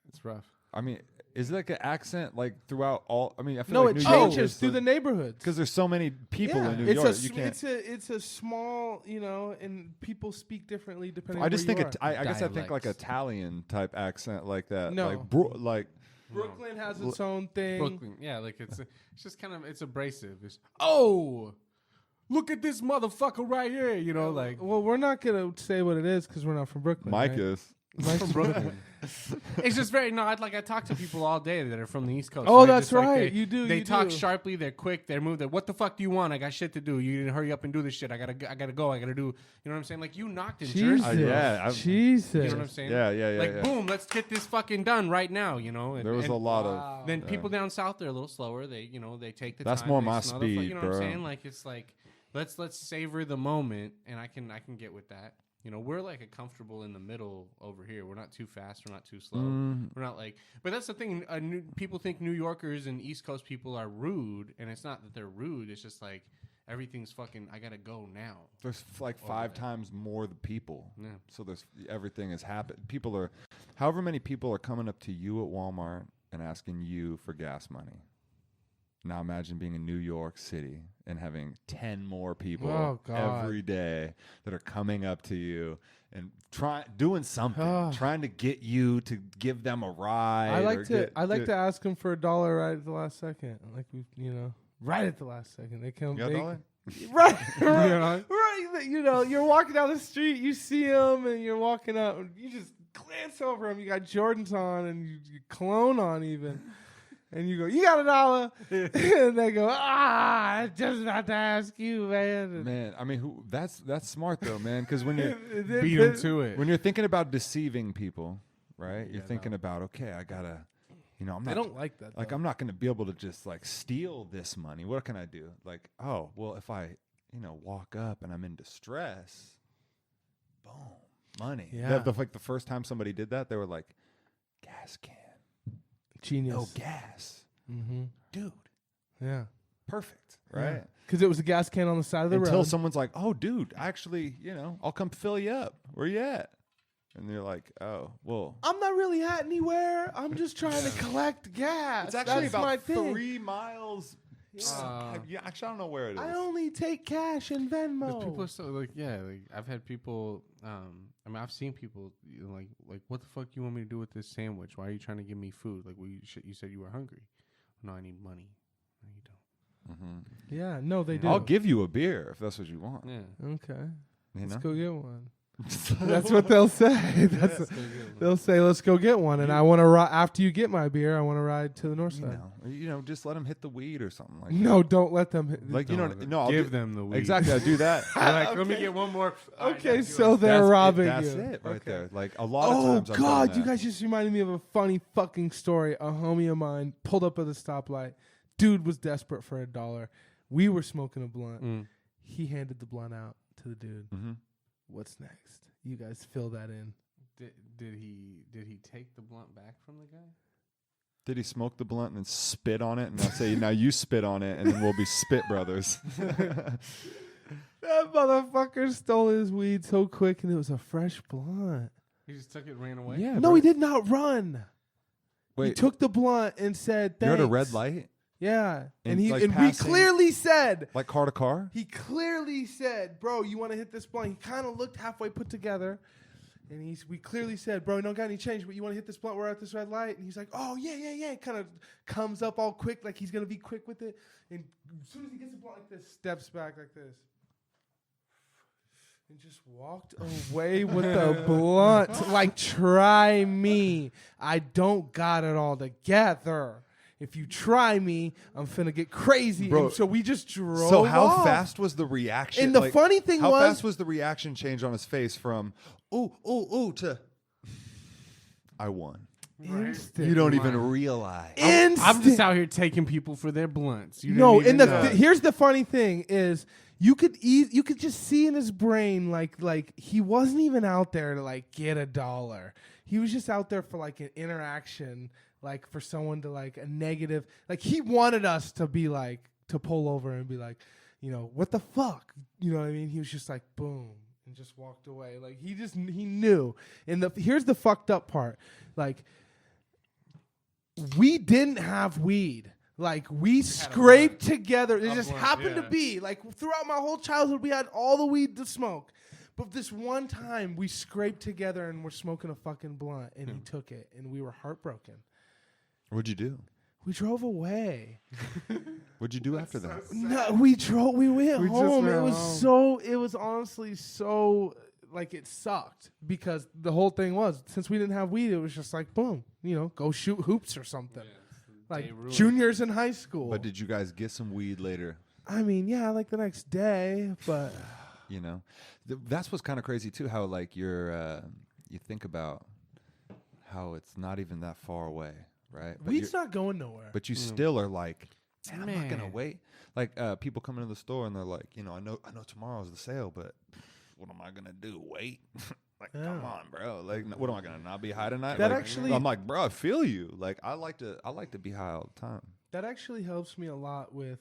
It's rough. I mean, is it like an accent like throughout all? I mean, I feel No, like it New York changes is through the neighborhoods. because there's so many people Yeah, in New it's York. a You can't. it's a small, and people speak differently depending. I just where think you are. I guess I think like Dialects. Italian type accent like that. No. like Brooklyn has its own thing. Brooklyn, yeah, like it's just kind of it's abrasive. It's look at this motherfucker right here. Like Well, we're not gonna say what it is because we're not from Brooklyn. Mike right? is. Mike's from Brooklyn. It's just very I talk to people all day that are from the East Coast. Oh, and they're that's just like, right. You do. They you talk do. sharply. They're quick. They're moved. What the fuck do you want? I got shit to do. You didn't hurry up and do this shit. I gotta go. I gotta do. You know what I'm saying? Like you knocked in Jesus. Jersey. Jesus. You know what I'm saying? Yeah. Boom, let's get this fucking done right now. You know. There was a lot of. Then people down south, they're a little slower. They they take the That's time. more they my smell the speed, you know what I'm bro. saying? Like it's like let's savor the moment, and I can get with that. We're like a comfortable in the middle over here. We're not too fast. We're not too slow. We're not like. But that's the thing. People think New Yorkers and East Coast people are rude, and it's not that they're rude. It's just like everything's fucking. I gotta go now. There's like 5 times more the people. Yeah. So everything has happened. However many people are coming up to you at Walmart and asking you for gas money. Now imagine being in New York City and having 10 more people every day that are coming up to you and doing something, trying to get you to give them a ride. I like to ask them for $1 right at the last second. Like right at the last second. They come. You got a dollar? Right. You're walking down the street, you see them, and you're walking up, and you just glance over them. You got Jordans on and you cologne on even. And you go, you got $1. And they go, I was just about to ask you, man. Man, I mean, that's smart though, man. Because when you're Beat them to it. when you're thinking about deceiving people, right? You're thinking about, okay, I gotta, I'm not. They don't like that. Like, I'm not going to be able to just like steal this money. What can I do? Like, oh, well, if I, walk up and I'm in distress, boom, money. Yeah. The first time somebody did that, they were like, gas can. Genius. No gas. Mm-hmm. Dude. Yeah. Perfect. Right? Because it was a gas can on the side of the road. Until someone's like, oh, dude, actually, I'll come fill you up. Where you at? And they're like, oh, well. I'm not really at anywhere. I'm just trying to collect gas. It's actually That's my about thing. 3 miles. Actually, I don't know where it is. I only take cash and Venmo. But people are so I've had people. I've seen people like, what the fuck you want me to do with this sandwich? Why are you trying to give me food? Like, you said you were hungry. No, I need money. No, you don't. Mm-hmm. Yeah, no, they do. I'll give you a beer if that's what you want. Yeah. Okay. You Let's know? go get one. That's what they'll say. They'll say, "Let's go get one." And I want to ride after you get my beer. I want to ride to the north side. Just let them hit the weed or something like that. No, don't let them. Hit Like I'll give them the weed. Exactly, I do that. Like, let me get one more. Okay, so they're robbing That's you. it right Okay. there. Like a lot of times. Oh I've God, done you that. guys just reminded me of a funny fucking story. A homie of mine pulled up at the stoplight. Dude was desperate for $1. We were smoking a blunt. He handed the blunt out to the dude. Mm-hmm. What's next? You guys fill that in. Did he take the blunt back from the guy? Did he smoke the blunt and then spit on it? And I say, now you spit on it, and then we'll be spit brothers. That motherfucker stole his weed so quick, and it was a fresh blunt. He just took it and ran away? Yeah. No, he did not run. Wait, He took the blunt and said, you're at "Thanks." a red light, Yeah, And, and like, we passing- clearly said. like car to car. He clearly said, "Bro, you want to hit this blunt?" He kind of looked halfway put together, and we clearly said, "Bro, don't got any change, but you want to hit this blunt? We're at this red light." And he's like, "Oh yeah." Kind of comes up all quick, like he's gonna be quick with it. And as soon as he gets the blunt like this, steps back like this, and just walked away with the blunt. Like, try me. I don't got it all together. If you try me, I'm finna get crazy." Bro, and so we just drove. So how off. fast was the reaction? And the funny thing how was, fast was the reaction change on his face from ooh to I won? instant. You don't even realize. I'm just out here taking people for their blunts. You No, didn't and even know. here's the funny thing is you could just see in his brain like he wasn't even out there to like get $1. He was just out there for like an interaction, like for someone to like a negative, like he wanted us to be like to pull over and be like, what the fuck, you know what I mean? He was just like boom and just walked away. Like he knew. And here's the fucked up part, like we didn't have weed. Like we scraped together. It just happened to be like throughout my whole childhood, we had all the weed to smoke. But this one time we scraped together and we're smoking a fucking blunt and he took it and we were heartbroken. What'd you do? We drove away. What'd you do after that? No, we went home. went It was home. it was honestly so like it sucked because the whole thing was since we didn't have weed, it was just like boom, go shoot hoops or something. Like juniors in high school. But did you guys get some weed later? I mean, yeah, like the next day, but That's what's kind of crazy too. How like you think about how it's not even that far away, right? But weed's not going nowhere. But you still are like, man, I'm not gonna wait. Like people come into the store and they're like, I know tomorrow's the sale, but what am I gonna do? Wait. Like, come on, bro. Like, what am I gonna not be high tonight? That like, actually, I'm like, bro, I feel you. Like, I like to be high all the time. That actually helps me a lot with,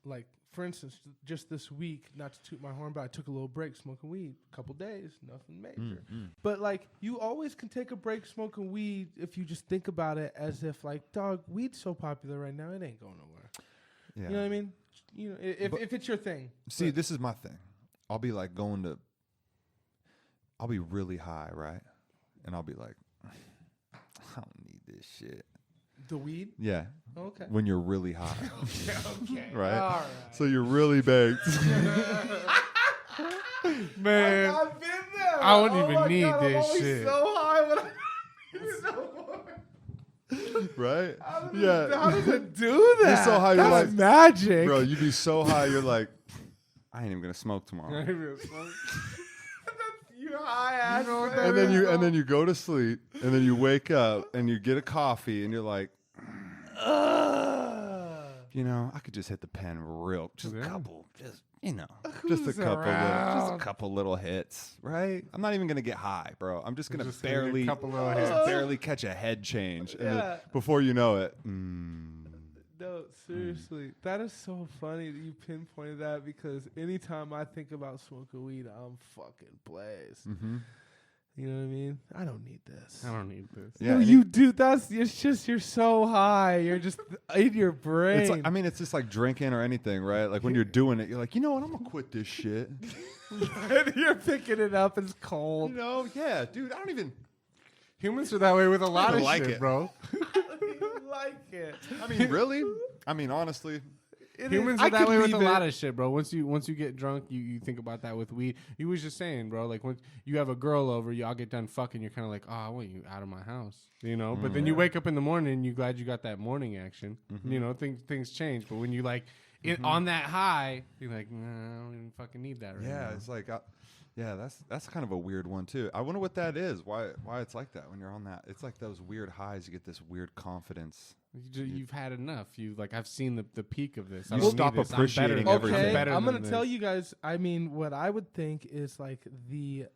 like, for instance, just this week. Not to toot my horn, but I took a little break smoking weed, a couple days, nothing major. But like, you always can take a break smoking weed if you just think about it as if, like, dog, weed's so popular right now, it ain't going nowhere. Yeah. You know what I mean? If it's your thing. See, this is my thing. I'll be like I'll be really high, right? And I'll be like, I don't need this shit. The weed? Yeah. Okay. When you're really high. Okay. Right? All right. So you're really baked. Man, I've been there. I wouldn't even need God, this I'm always shit. so high when Right? How Yeah. does it do that? You're so high, you're That's like, magic. Bro, you be so high, you're like, I ain't even gonna smoke tomorrow. You high ass. And then you go to sleep, and then you wake up and you get a coffee, and you're like, I could just hit the pen real, just a couple, just a couple little hits, right? I'm not even gonna get high, bro. I'm just gonna barely catch a head change, and then before you know it. No, seriously, that is so funny that you pinpointed that because anytime I think about smoking weed, I'm fucking blazed. Mm-hmm. You know what I mean? I don't need this. I don't need this. Yeah, no, you do. It's just you're so high. You're just in your brain. It's like, it's just like drinking or anything, right? Like when you're doing it, you're like, you know what? I'm gonna quit this shit. And you're picking it up. It's cold. Yeah, dude. I don't even. Humans are that way with a lot of like shit, it. bro. You like it. I mean, really? I mean, honestly. Humans are that way with a lot of shit, bro. Once you get drunk, you think about that with weed. You was just saying, bro, like when you have a girl over, y'all get done fucking, you're kind of like, oh, I want you out of my house, But then you wake up in the morning and you're glad you got that morning action. Things change. But when you like on that high, you're like, nah, I don't even fucking need that right now. Yeah, it's like, that's kind of a weird one too. I wonder what that is. Why it's like that when you're on that? It's like those weird highs. You get this weird confidence. You've had enough. I've seen the peak of this. You stop appreciating everything. Okay, I'm gonna tell you guys. I mean, what I would think is like the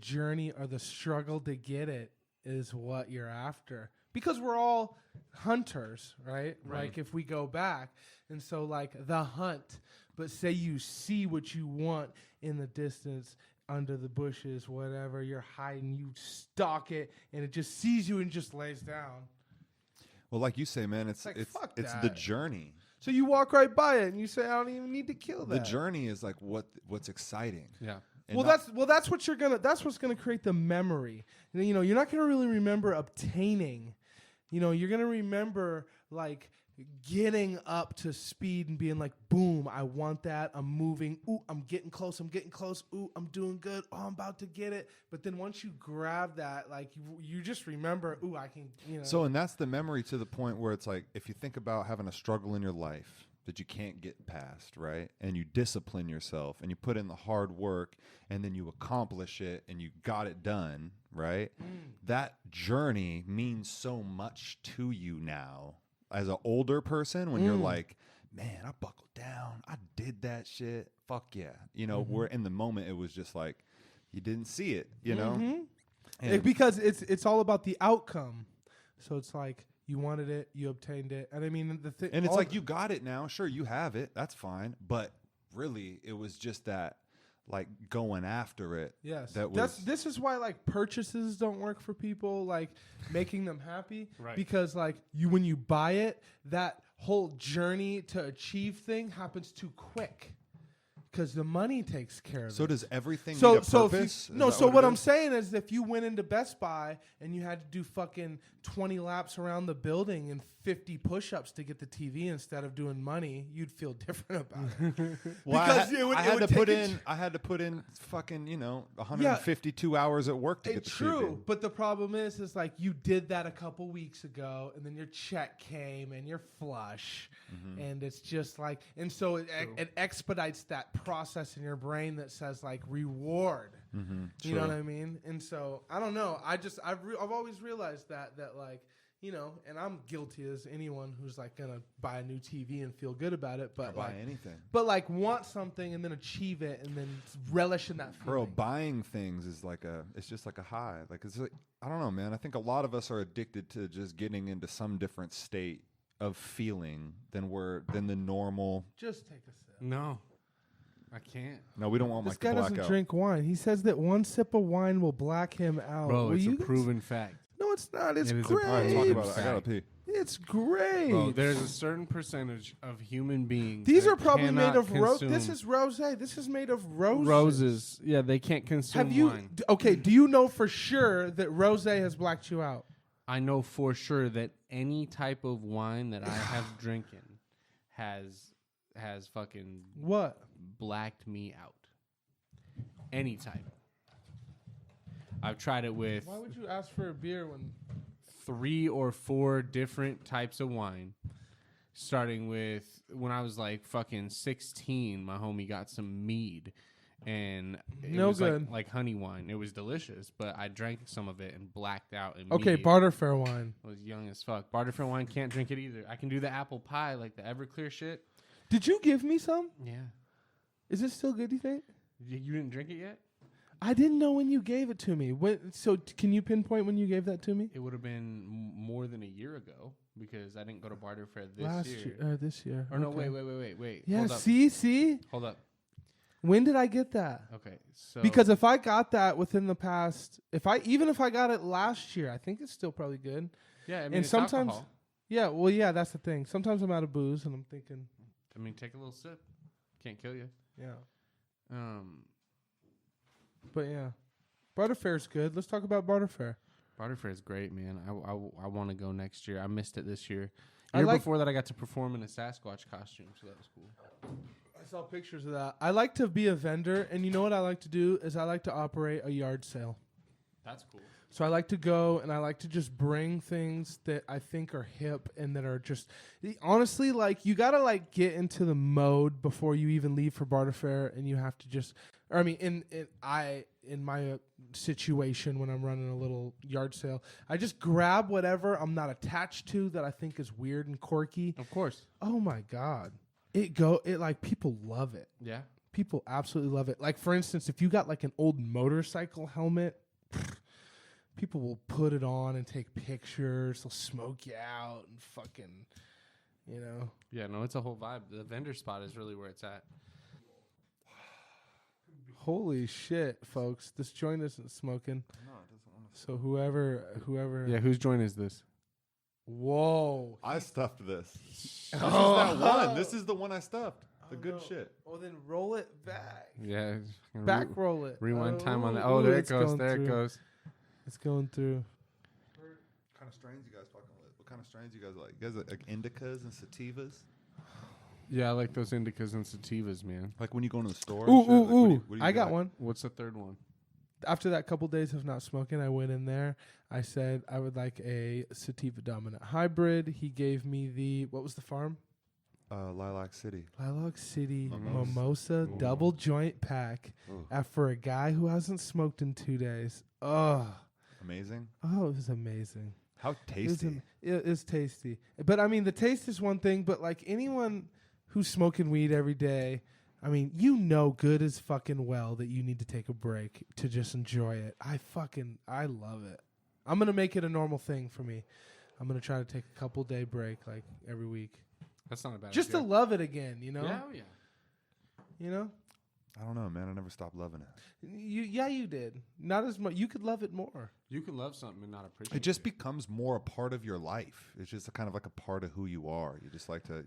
journey or the struggle to get it is what you're after because we're all hunters, right? Like if we go back, and so like the hunt. But say you see what you want in the distance, under the bushes, whatever. You're hiding. You stalk it, and it just sees you and just lays down. Well, like you say, man, it's the journey. So you walk right by it and you say, I don't even need to kill that. The journey is like what's exciting. Yeah. And that's what's gonna create the memory. And you're not gonna really remember obtaining. You're gonna remember like getting up to speed and being like, boom, I want that. I'm moving. Ooh, I'm getting close. Ooh, I'm doing good. Oh, I'm about to get it. But then once you grab that, like you just remember, ooh, I can, So, and that's the memory to the point where it's like, if you think about having a struggle in your life that you can't get past, right? And you discipline yourself and you put in the hard work and then you accomplish it and you got it done, right? That journey means so much to you now. As an older person, when you're like, man, I buckled down. I did that shit. Fuck yeah. We're in the moment. It was just like, you didn't see it, And because it's all about the outcome. So it's like you wanted it, you obtained it. And I mean, the thing. And it's like, you got it now. Sure, you have it. That's fine. But really, it was just that, like, going after it. Yes. This is why, like, purchases don't work for people, like, making them happy. Right. Because, like, when you buy it, that whole journey to achieve thing happens too quick. Because the money takes care of it. So does everything need a purpose? What I'm saying is if you went into Best Buy and you had to do fucking 20 laps around the building in 50 push-ups to get the TV instead of doing money, you'd feel different about it. Well, Because I had to put in fucking 152 hours at work to get the true, TV. but the problem is like you did that a couple weeks ago, and then your check came, and you're flush, and it's just like, and so it expedites that process in your brain that says like reward. You know what I mean? And so I don't know. I've always realized that like. And I'm guilty as anyone who's like gonna buy a new TV and feel good about it, but Buy anything. But like want something and then achieve it and then relish in that feeling. Bro, buying things is it's just like a high. Like it's like, I don't know, man. I think a lot of us are addicted to just getting into some different state of feeling than the normal. Just take a sip. No, I can't. No, we don't want This Mike guy to black doesn't out. drink wine. He says that one sip of wine will black him out. Bro, Will it's a you guys- proven fact. No, it's not. It's It is a great. All right, talk about it. I gotta pee. It's great. Bro, there's a certain percentage of human beings. These that are probably made cannot of rose. consume This is rosé. This is made of roses. roses. Yeah, they can't consume Have you? wine. Okay. Do you know for sure that rosé has blacked you out? I know for sure that any type of wine that I have drinking has fucking What? blacked me out. Any type. I've tried it with Why would you ask for a beer when? 3 or 4 different types of wine. Starting with when I was like fucking 16, my homie got some mead. And it No was good. like honey wine. It was delicious, but I drank some of it and blacked out Okay, immediately. barter fair wine. I was young as fuck. Barterford wine, can't drink it either. I can do the apple pie, like the Everclear shit. Did you give me some? Yeah. Is it still good? Do you think? You didn't drink it yet? I didn't know when you gave it to me. Can you pinpoint when you gave that to me? It would have been more than a year ago because I didn't go to Barter Fair This year. Or no, Okay. wait. Yeah, Hold up. see? Hold up. When did I get that? Okay, so Because if I got that within the past, if I got it last year, I think it's still probably good. yeah, I mean, and it's sometimes, alcohol. yeah, that's the thing. Sometimes I'm out of booze and I'm thinking, I mean, take a little sip. Can't kill you. yeah, But yeah, Barter Fair's good. Let's talk about Barter Fair. Barter Fair is great, man. I want to go next year. I missed it this year. I Year like- before that, I got to perform in a Sasquatch costume, so that was cool. I saw pictures of that. I like to be a vendor, and you know what I like to do is I like to operate a yard sale. That's cool. So I like to go and I like to just bring things that I think are hip and that are just honestly like you gotta like get into the mode before you even leave for Barter Fair, and you have to just. Or I mean, in my situation when I'm running a little yard sale, I just grab whatever I'm not attached to that I think is weird and quirky. Of course. Oh my god, it like people love it. Yeah. People absolutely love it. Like for instance, if you got like an old motorcycle helmet, people will put it on and take pictures. They'll smoke you out and fucking, Yeah, no, it's a whole vibe. The vendor spot is really where it's at. Holy shit, folks! This joint isn't smoking. No, it doesn't want to. So whoever. Yeah, whose joint is this? Whoa. I stuffed this. This is that one. This is the one I stuffed. The good shit. Oh, then roll it back. Yeah. Back roll it. Rewind time on that. Oh, Oh, there it it's goes. going There it through. goes. It's going through. What kind of strains you guys fucking with? What kind of strains you guys like? You guys like indicas and sativas? Yeah, I like those indicas and sativas, man. Like when you go into the store? Ooh, and shit? Like, what do you I got like? one. What's the third one? After that couple days of not smoking, I went in there. I said I would like a sativa dominant hybrid. He gave me what was the farm? Lilac City. Lilac City Mimosa. Mimosa double joint pack. For a guy who hasn't smoked in 2 days. Oh, Amazing. it was amazing. How tasty. It is tasty. But I mean, the taste is one thing, but like anyone who's smoking weed every day, I mean, good as fucking well that you need to take a break to just enjoy it. I love it. I'm going to make it a normal thing for me. I'm going to try to take a couple day break like every week. That's not a bad Just to idea. love it again, you know? Yeah, yeah. You know? I don't know, man. I never stopped loving it. You did. Not as much. You could love it more. You can love something and not appreciate It just becomes more a part of your life. It's just kind of like a part of who you are. You just like to,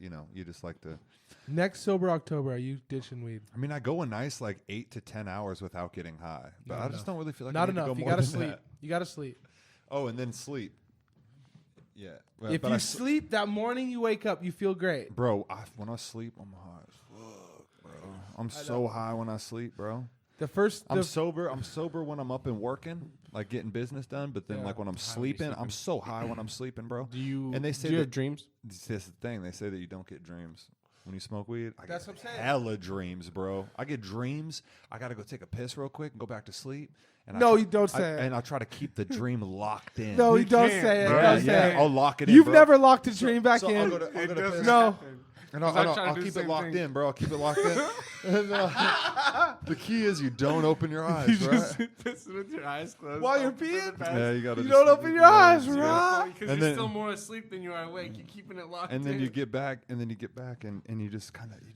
Next Sober October, are you ditching weed? I mean, I go a nice like 8 to 10 hours without getting high, but I just don't really feel like I Not need to enough. go You more got to than sleep. that. You got to sleep. Oh, and then sleep. Yeah. If you sleep that morning, you wake up, you feel great. Bro, when I sleep, I'm high as fuck, bro. I'm so high when I sleep, bro. I'm sober when I'm up and working, like getting business done. But then, like when I'm sleeping, I'm so high when I'm sleeping, bro. Do you have dreams? This is the thing. They say that you don't get dreams when you smoke weed. That's what I'm saying. Hella dreams, bro. I get dreams. I gotta go take a piss real quick and go back to sleep. And you don't say it. And I try to keep the dream locked in. No, you don't say it. Don't say it. I'll lock it in. You've bro. never locked a dream back in. I'll go to piss. No. And I'll keep it locked in, bro. I'll keep it locked in. And the key is you don't open your eyes, right? Piss with your eyes closed. While you're peeing? Yeah, you gotta. You don't open your eyes, right? Because you're still more asleep than you are awake. You're keeping it locked in. And then you get back, and you just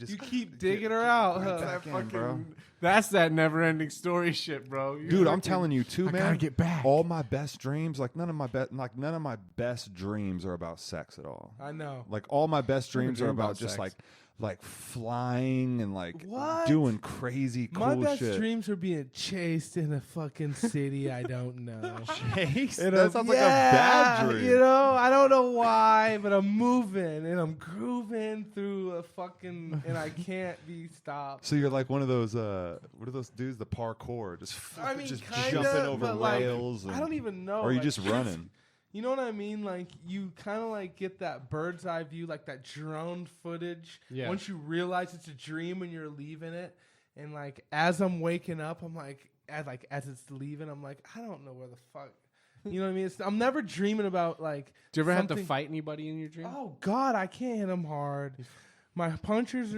You keep digging her out, huh? back in, bro. That's that never-ending story shit, bro. Dude, I'm telling you too, man. I gotta get back. All my best dreams, none of my best dreams are about sex at all. I know. Like all my best dreams are dream about about just sex. like flying and like What? doing crazy cool My best shit. dreams are being chased in a fucking city I don't know. Chase? And That sounds like a bad dream. You know, I don't know why, but I'm moving and I'm grooving through a fucking, and I can't be stopped. So you're like one of those what are those dudes? The parkour, just just kinda, jumping over but, like, rails. I don't even know. Or are you like, just running? You know what I mean? Like you kind of like get that bird's eye view, like that drone footage. Yeah. Once you realize it's a dream and you're leaving it, and like as I'm waking up, I'm like as it's leaving, I'm like I don't know where the fuck. You know what I mean? I'm never dreaming about like. Do you ever have to something- fight anybody in your dream? Oh God, I can't hit them hard. My punches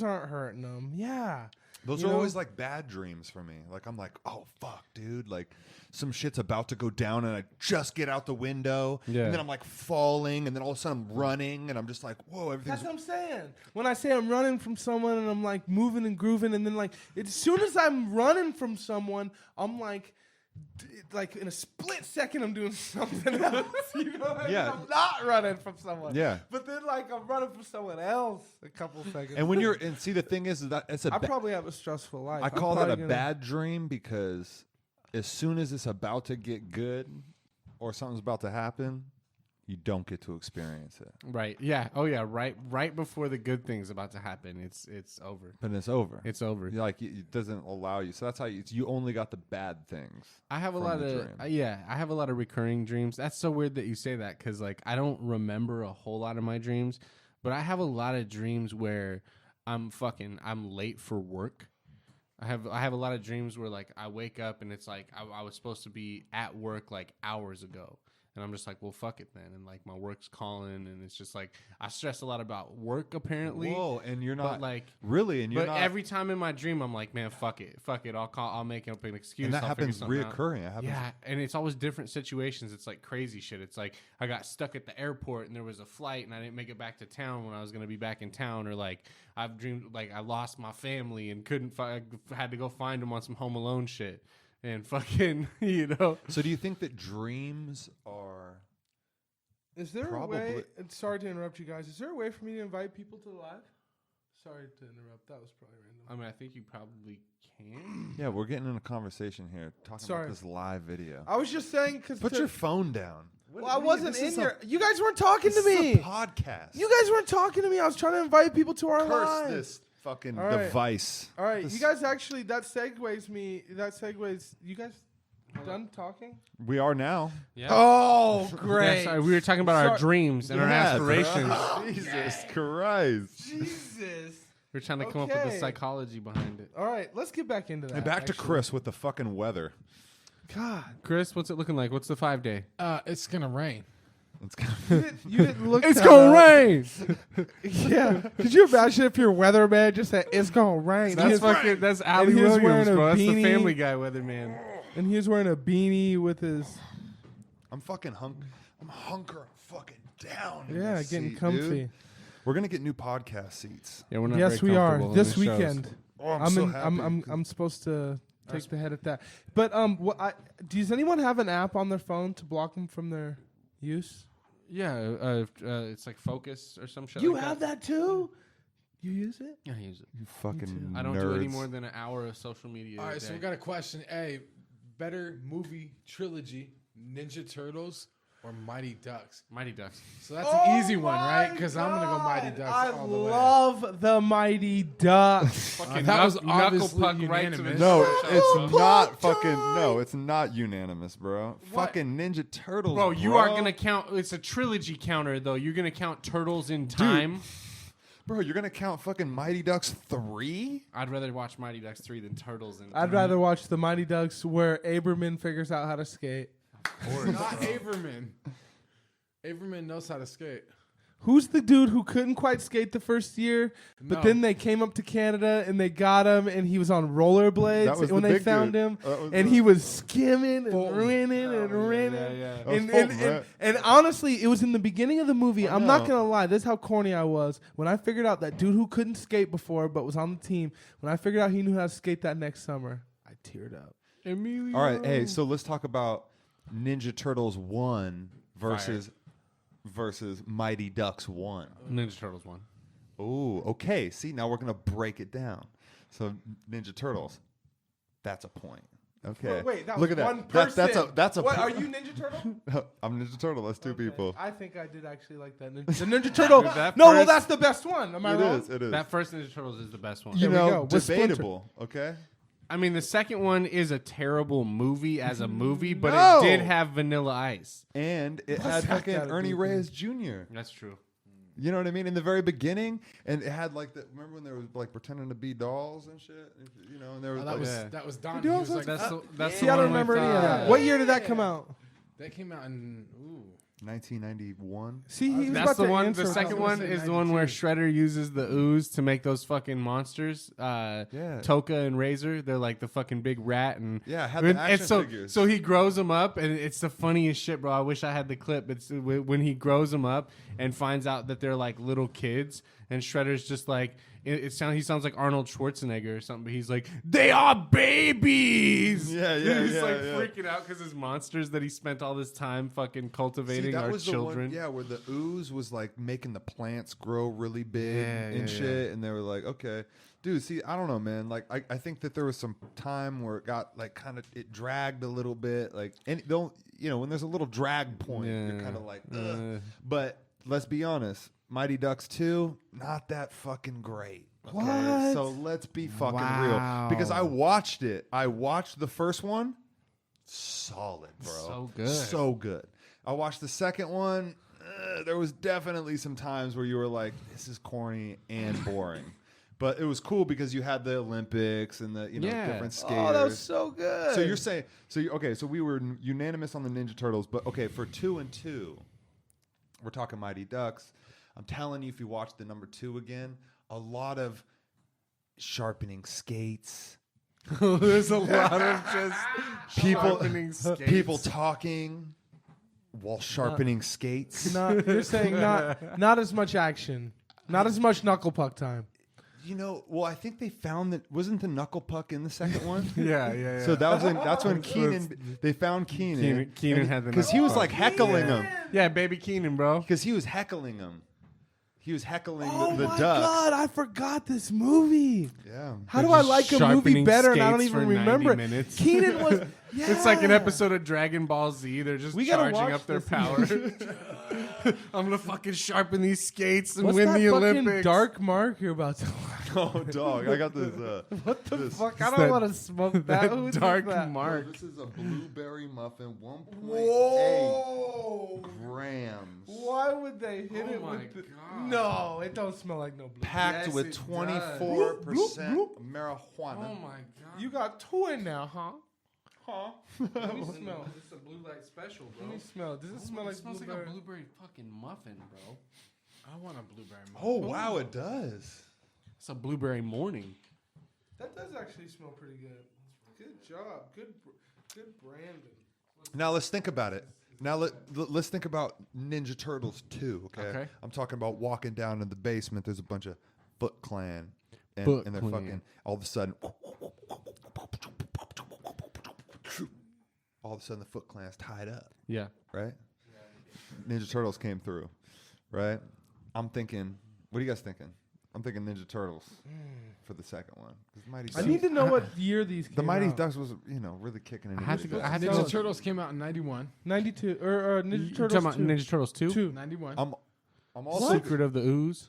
aren't hurting them. Yeah. Those are always like bad dreams for me. Like I'm like, oh fuck, dude, like some shit's about to go down and I just get out the window. Yeah. And then I'm like falling and then all of a sudden I'm running and I'm just like, whoa, everything's That's what I'm saying. When I say I'm running from someone and I'm like moving and grooving, and then like as soon as I'm running from someone, I'm like in a split second I'm doing something else. You know what I mean? Yeah. I'm not running from someone. Yeah. But then like I'm running from someone else a couple seconds. And when you're and see the thing is that it's a I probably have a stressful life. I I'm call that a probably gonna- bad dream because as soon as it's about to get good or something's about to happen, you don't get to experience it. Right. Yeah. Oh yeah. Right before the good thing's about to happen, it's over. But it's over. It's over. Like it doesn't allow you. So that's how you only got the bad things. I have a from lot the of dream. I have a lot of recurring dreams. That's so weird that you say that because like I don't remember a whole lot of my dreams, but I have a lot of dreams where I'm late for work. I have a lot of dreams where like I wake up and it's like I was supposed to be at work like hours ago. And I'm just like, well, fuck it then. And like my work's calling, and it's just like I stress a lot about work apparently. Whoa, and you're not like really, and you're but not. every time in my dream, I'm like, man, fuck it. I'll make up an excuse. And that I'll figure happens something out. reoccurring. It happens. Yeah, and it's always different situations. It's like crazy shit. It's like I got stuck at the airport and there was a flight and I didn't make it back to town when I was going to be back in town, or like I've dreamed like I lost my family and had to go find them on some Home Alone shit and fucking, you know. So do you think that dreams are? Is there Probably. a way? And sorry to interrupt you guys. Is there a way for me to invite people to the live? Sorry to interrupt. That was probably random. I mean, I think you probably can. Yeah, we're getting in a conversation here talking Sorry. about this live video. I was just saying because Put your phone down. Well, I wasn't in here. You guys weren't talking to This is me. a podcast. You guys weren't talking to me. I was trying to invite people to our Curse live. this fucking All right. device. All right, This- you guys actually that segues me. You guys done talking? We are now. Yeah. Oh, Yeah, great! sorry, we were talking about our Sorry. dreams and our Yeah, aspirations. bro. Jesus Christ. Jesus. We're trying to come up with the Okay. psychology behind it. All right, let's get back into that. And back to actually. Chris with the fucking weather. God, Chris, what's it looking like? What's the 5-day? It's gonna rain. It's kind you didn't look. It's that gonna up. rain. Yeah. Could you imagine if your weatherman just said it's gonna rain? That's He was- fucking. That's Ali he was Williams, wearing a bro. That's the beanie. Family Guy weatherman. and he was wearing a beanie with his I'm fucking I'm hunkering fucking down. in yeah, this getting seat, comfy. dude. We're gonna get new podcast seats. Yeah, we're not. Yes, very we are comfortable in this the shows. weekend. Oh, I'm so happy. I'm supposed to take the head at that. But does anyone have an app on their phone to block them from their use? Yeah, it's like Focus or some shit. You like have that too? You use it? Yeah, I use it. You fucking I don't nerds. do any more than an hour of social media. All a right, so day. we got a question. Better movie trilogy, Ninja Turtles or Mighty Ducks? Mighty Ducks. So that's an easy one, right? Because I'm gonna go Mighty Ducks I all the way. love the Mighty Ducks. Fucking that was knuckle obviously puck right to the unanimous. No, Shut it's up. not fucking. No, it's not unanimous, bro. Fucking Ninja Turtles, Bro, you are gonna count. It's a trilogy counter, though. You're gonna count Turtles in Time. Bro, you're gonna count fucking Mighty Ducks 3? I'd rather watch Mighty Ducks 3 than Turtles in I'd rather watch the Mighty Ducks where Aberman figures out how to skate. Not Averman. Averman knows how to skate. Who's the dude who couldn't quite skate the first year, but No. then they came up to Canada and they got him, and he was on That rollerblades was when the they big found dude. him, That was and the- he was skimming and Fulton. running and running. That was And, Fulton, and, right? and honestly, it was in the beginning of the movie. I I'm not know. gonna lie, this is how corny I was when I figured out that dude who couldn't skate before but was on the team. When I figured out he knew how to skate that next summer, I teared up. Emilio. All right, hey, so let's talk about Ninja Turtles 1 versus Mighty Ducks 1. Ninja Turtles 1. Oh, okay. See, now we're gonna break it down. So Ninja Turtles, that's a point. Okay. Wait, that Look was at one that. person. That's a. What, po- are you Ninja Turtle? I'm Ninja Turtle. That's two people. I think I did actually like that. The Ninja Turtle. Dude, that No, well, first- that's the best one. Am I It wrong? is. It is. That first Ninja Turtles is the best one. You There we know, go. With Splinter. debatable. Okay. I mean, the second one is a terrible movie as a movie, but No. it did have Vanilla Ice. And it What's had that fucking gotta Ernie do? Reyes Jr. That's true. You know what I mean? In the very beginning, and it had like the. Remember when they were like pretending to be dolls and shit? You know, and there was Oh, that like. was Yeah. that was Don. Dude, He was like, That's that's See, the I don't one remember with, any of that. What year did that come out? that came out in 1991. See, he was That's about the to one. answer. The I second was one gonna say is the one where 92. Shredder uses the ooze to make those fucking monsters. Yeah. Toka and Razor. They're like the fucking big rat and Yeah, had the action so figures. so he grows them up and it's the funniest shit, bro. I wish I had the clip. It's when he grows them up and finds out that they're like little kids and Shredder's just like he sounds like Arnold Schwarzenegger or something, but he's like, they are babies. Yeah, yeah, He's yeah, like yeah. freaking out because his monsters that he spent all this time fucking See, cultivating that are was children. the one, yeah, where the ooze was like making the plants grow really big Yeah, and yeah, shit, and they were like, okay, dude. See, I don't know, man. Like, I think that there was some time where it got like kind of it dragged a little bit, like, and don't when there's a little drag point, you're kind of like, ugh. But let's be honest, Mighty Ducks 2, not that fucking great. Okay? What? So let's be fucking real, because I watched it. I watched the first one, solid, bro, So good. so good. I watched the second one. There was definitely some times where you were like, "This is corny and boring," but it was cool because you had the Olympics and the Yeah. different skaters. Oh, that was so good. So you're saying okay? So we were unanimous on the Ninja Turtles, but okay, for 2 and 2, we're talking Mighty Ducks. I'm telling you, if you watch the number 2 again, a lot of sharpening skates, There's a lot of just sharpening skates. people talking while sharpening skates. You're saying not as much action, not as much knuckle puck time. Well, I think they found that wasn't the knuckle puck in the second one. Yeah. So that's when Keenan. They found Keenan. Keenan had the because he knuckle was puck. like heckling him. Yeah, baby Keenan, bro. Because he was heckling him. He was heckling Oh the my ducks. god, I forgot this movie. Yeah. How They're do I just like a movie sharpening better and I don't skates even for 90 remember it? minutes. Keenan was. Yeah. It's like an episode of Dragon Ball Z. They're just We gotta charging watch up their this. power. I'm gonna fucking sharpen these skates and What's win that the fucking Olympics. dark mark you're about to? Oh, dog! I got this. What the this, fuck? I that- don't want to smoke that. that Who dark did that? mark. This is a blueberry muffin, 1.8 Whoa! grams, Why would they hit Oh it my with? God. No, it don't smell like no blue. packed Yes, with it does. 24% Bloop, marijuana. Oh my god. You got 2 in there, huh? Huh? Let me smell. This is a blue light special, bro. Let me smell. Does it smell like smells blueberry? like a blueberry fucking muffin, bro. I want a blueberry muffin. Oh wow, it does. It's a blueberry morning. That does actually smell pretty good. Good job. Good branding. Now let's think about it. Now let's think about Ninja Turtles 2. Okay. I'm talking about walking down in the basement. There's a bunch of Foot Clan, and they're Clan. fucking all of a sudden. All of a sudden, the Foot Clan's tied up, Yeah. right? Ninja Turtles came through, right? I'm thinking, what are you guys thinking? I'm thinking Ninja Turtles for the second one. 'Cause Mighty I Ducks- need to know what year these came the Mighty out. Ducks was, really kicking in. I had to go. I had to Ninja go. Turtles came out in 91. 92 or Ninja You Turtles talking about 2. Ninja Turtles 2? 91. I'm also Secret of the Ooze.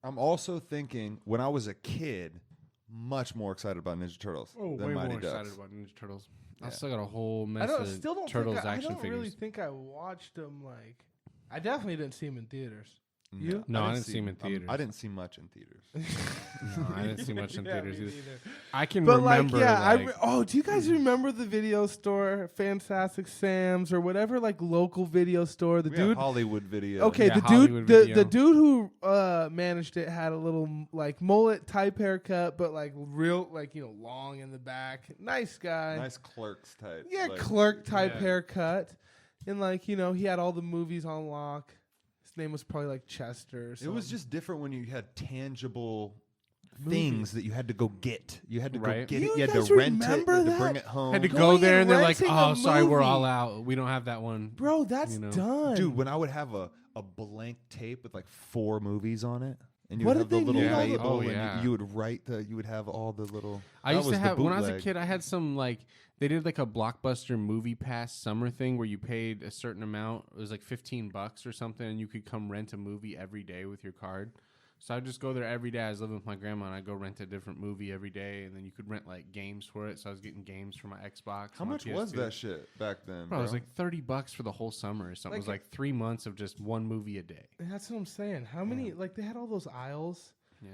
I'm also thinking when I was a kid, much more excited about Ninja Turtles than way Mighty more Ducks. excited about Ninja Turtles. I Yeah. still got a whole I mess don't of still don't Turtles think I action don't figures. really think I watched them like. I definitely didn't see them in theaters. You? No, I didn't see 'em in theaters. I didn't see much in theaters. No, I didn't see much in Yeah, theaters me either. neither. I can But remember. do you guys remember the video store, Fantastic Sam's or whatever, like local video store? The We have dude. Hollywood video. Okay, Yeah, the Hollywood dude, the Video. dude who managed it had a little like mullet type haircut, but like real, like long in the back. Nice guy. Nice Clerks type. Yeah, like- clerk type Yeah. haircut, and like he had all the movies on lock. His name was probably like Chester. Or It was something. just different when you had tangible things that you had to go get. You had to go Right. get You it. You had guys to rent it. You remember had to that? bring it home. had to Going go there and and they're like, renting a "Oh, sorry, we're all movie. out. We don't have that one." Bro, that's You know. done, Dude, when I would have a blank tape with like 4 movies on it, and you What would have did the they little need all the- label, Oh, and yeah. you would write you would have all the little. I that used was to the have when I was a bootleg. kid. I had some like they did like a Blockbuster Movie Pass summer thing where you paid a certain amount. It was like $15 or something, and you could come rent a movie every day with your card. So I'd just go there every day. I was living with my grandma, and I'd go rent a different movie every day, and then you could rent like games for it. So I was getting games for my Xbox. How and my much was PS2. that shit back then? Bro, it was bro? like $30 for the whole summer or something. It was Like- like 3 months of just one movie a day. That's what I'm saying. How many? Like they had all those aisles. Yeah.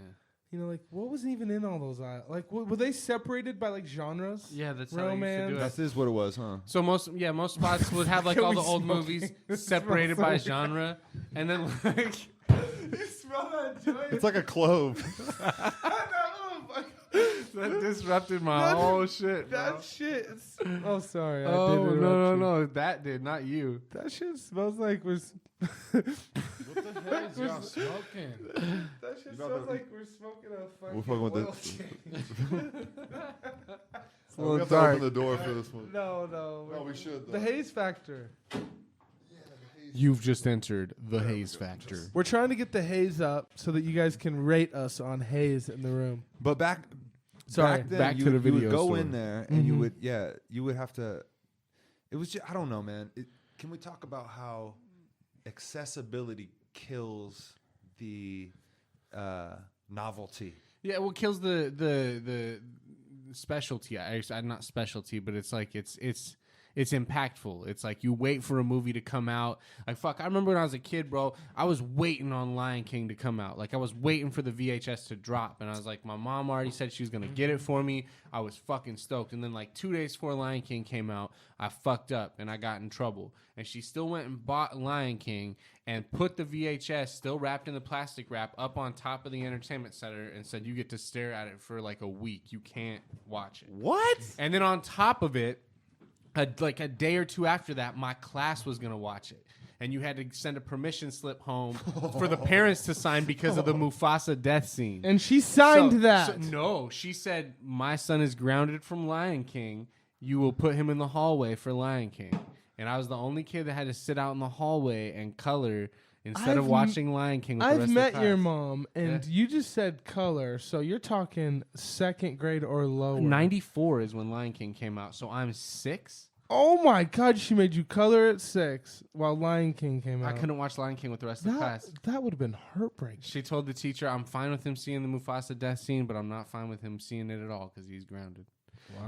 Like what was even in all those aisles? Like were they separated by like genres? Yeah, that's how they used to Romance. do it. That is what it was, huh? So most spots would have like Can all we the old smoke movies it? separated by genre, and then like You smell that joint? It's like a clove. that disrupted my whole shit. Bro. That shit. Oh, sorry. I Oh did no interrupt you. no, that did not you. That shit smells like we're. What the hell is y'all smoking? That shit about smells to- like we're smoking a fucking. We're fucking with oil this. change. It's a We little have to dark. open the door for this one. No. No, we should. The haze factor. You've just entered the haze factor. We're trying to get the haze up so that you guys can rate us on haze in the room. But back Sorry. then, Back you to the would, you would video go store. in there and you Mhm. would you would have to. It was just, I don't know, man. Can we talk about how accessibility kills the novelty? Yeah, what kills the specialty? Not specialty, but it's like it's impactful. It's like you wait for a movie to come out. Like fuck, I remember when I was a kid, bro. I was waiting on Lion King to come out. Like I was waiting for the VHS to drop, and I was like, my mom already said she was gonna get it for me. I was fucking stoked. And then like 2 days before Lion King came out, I fucked up and I got in trouble. And she still went and bought Lion King and put the VHS, still wrapped in the plastic wrap, up on top of the entertainment center and said, you get to stare at it for like a week. You can't watch it. What? And then on top of it, like a day or two after that, my class was going to watch it. And you had to send a permission slip home for the parents to sign because of the Mufasa death scene. And she signed So- that. no, she said, my son is grounded from Lion King. You will put him in the hallway for Lion King. And I was the only kid that had to sit out in the hallway and color instead of I've watching Lion King with the I've rest met of the your class. mom, and you just said color, so you're talking second grade or lower. 94 is when Lion King came out, so I'm 6. Oh my God, she made you color at 6 while Lion King came out. I couldn't watch Lion King with the rest of the class. That would have been heartbreaking. She told the teacher, I'm fine with him seeing the Mufasa death scene, but I'm not fine with him seeing it at all because he's grounded.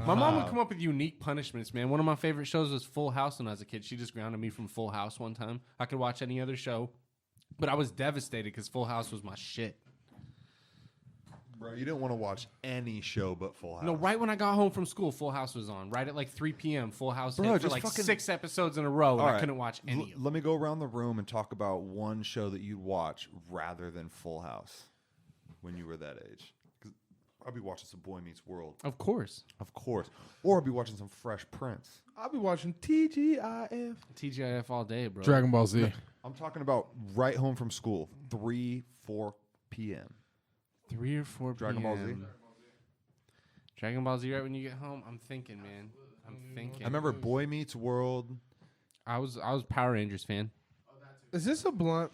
My mom would come up with unique punishments, man. One of my favorite shows was Full House when I was a kid. She just grounded me from Full House one time. I could watch any other show, but I was devastated because Full House was my shit. Bro, you didn't want to watch any show but Full House. No, right when I got home from school, Full House was on. Right at like 3 p.m., Full House Bro, hit for just like fucking- 6 episodes in a row, and All I right. couldn't watch any of them. Let me go around the room and talk about one show that you'd watch rather than Full House when you were that age. 'Cause I'd be watching some Boy Meets World, Of course. of course, or I'd be watching some Fresh Prince. I'll be watching TGIF. TGIF all day, bro. Dragon Ball Z. I'm talking about right home from school, 4 p.m. 3 or 4 Dragon Ball Z? p.m. Dragon Ball Z right when you get home? I'm thinking, man. I'm thinking. I remember Boy Meets World. I was Power Rangers fan. Is this a blunt?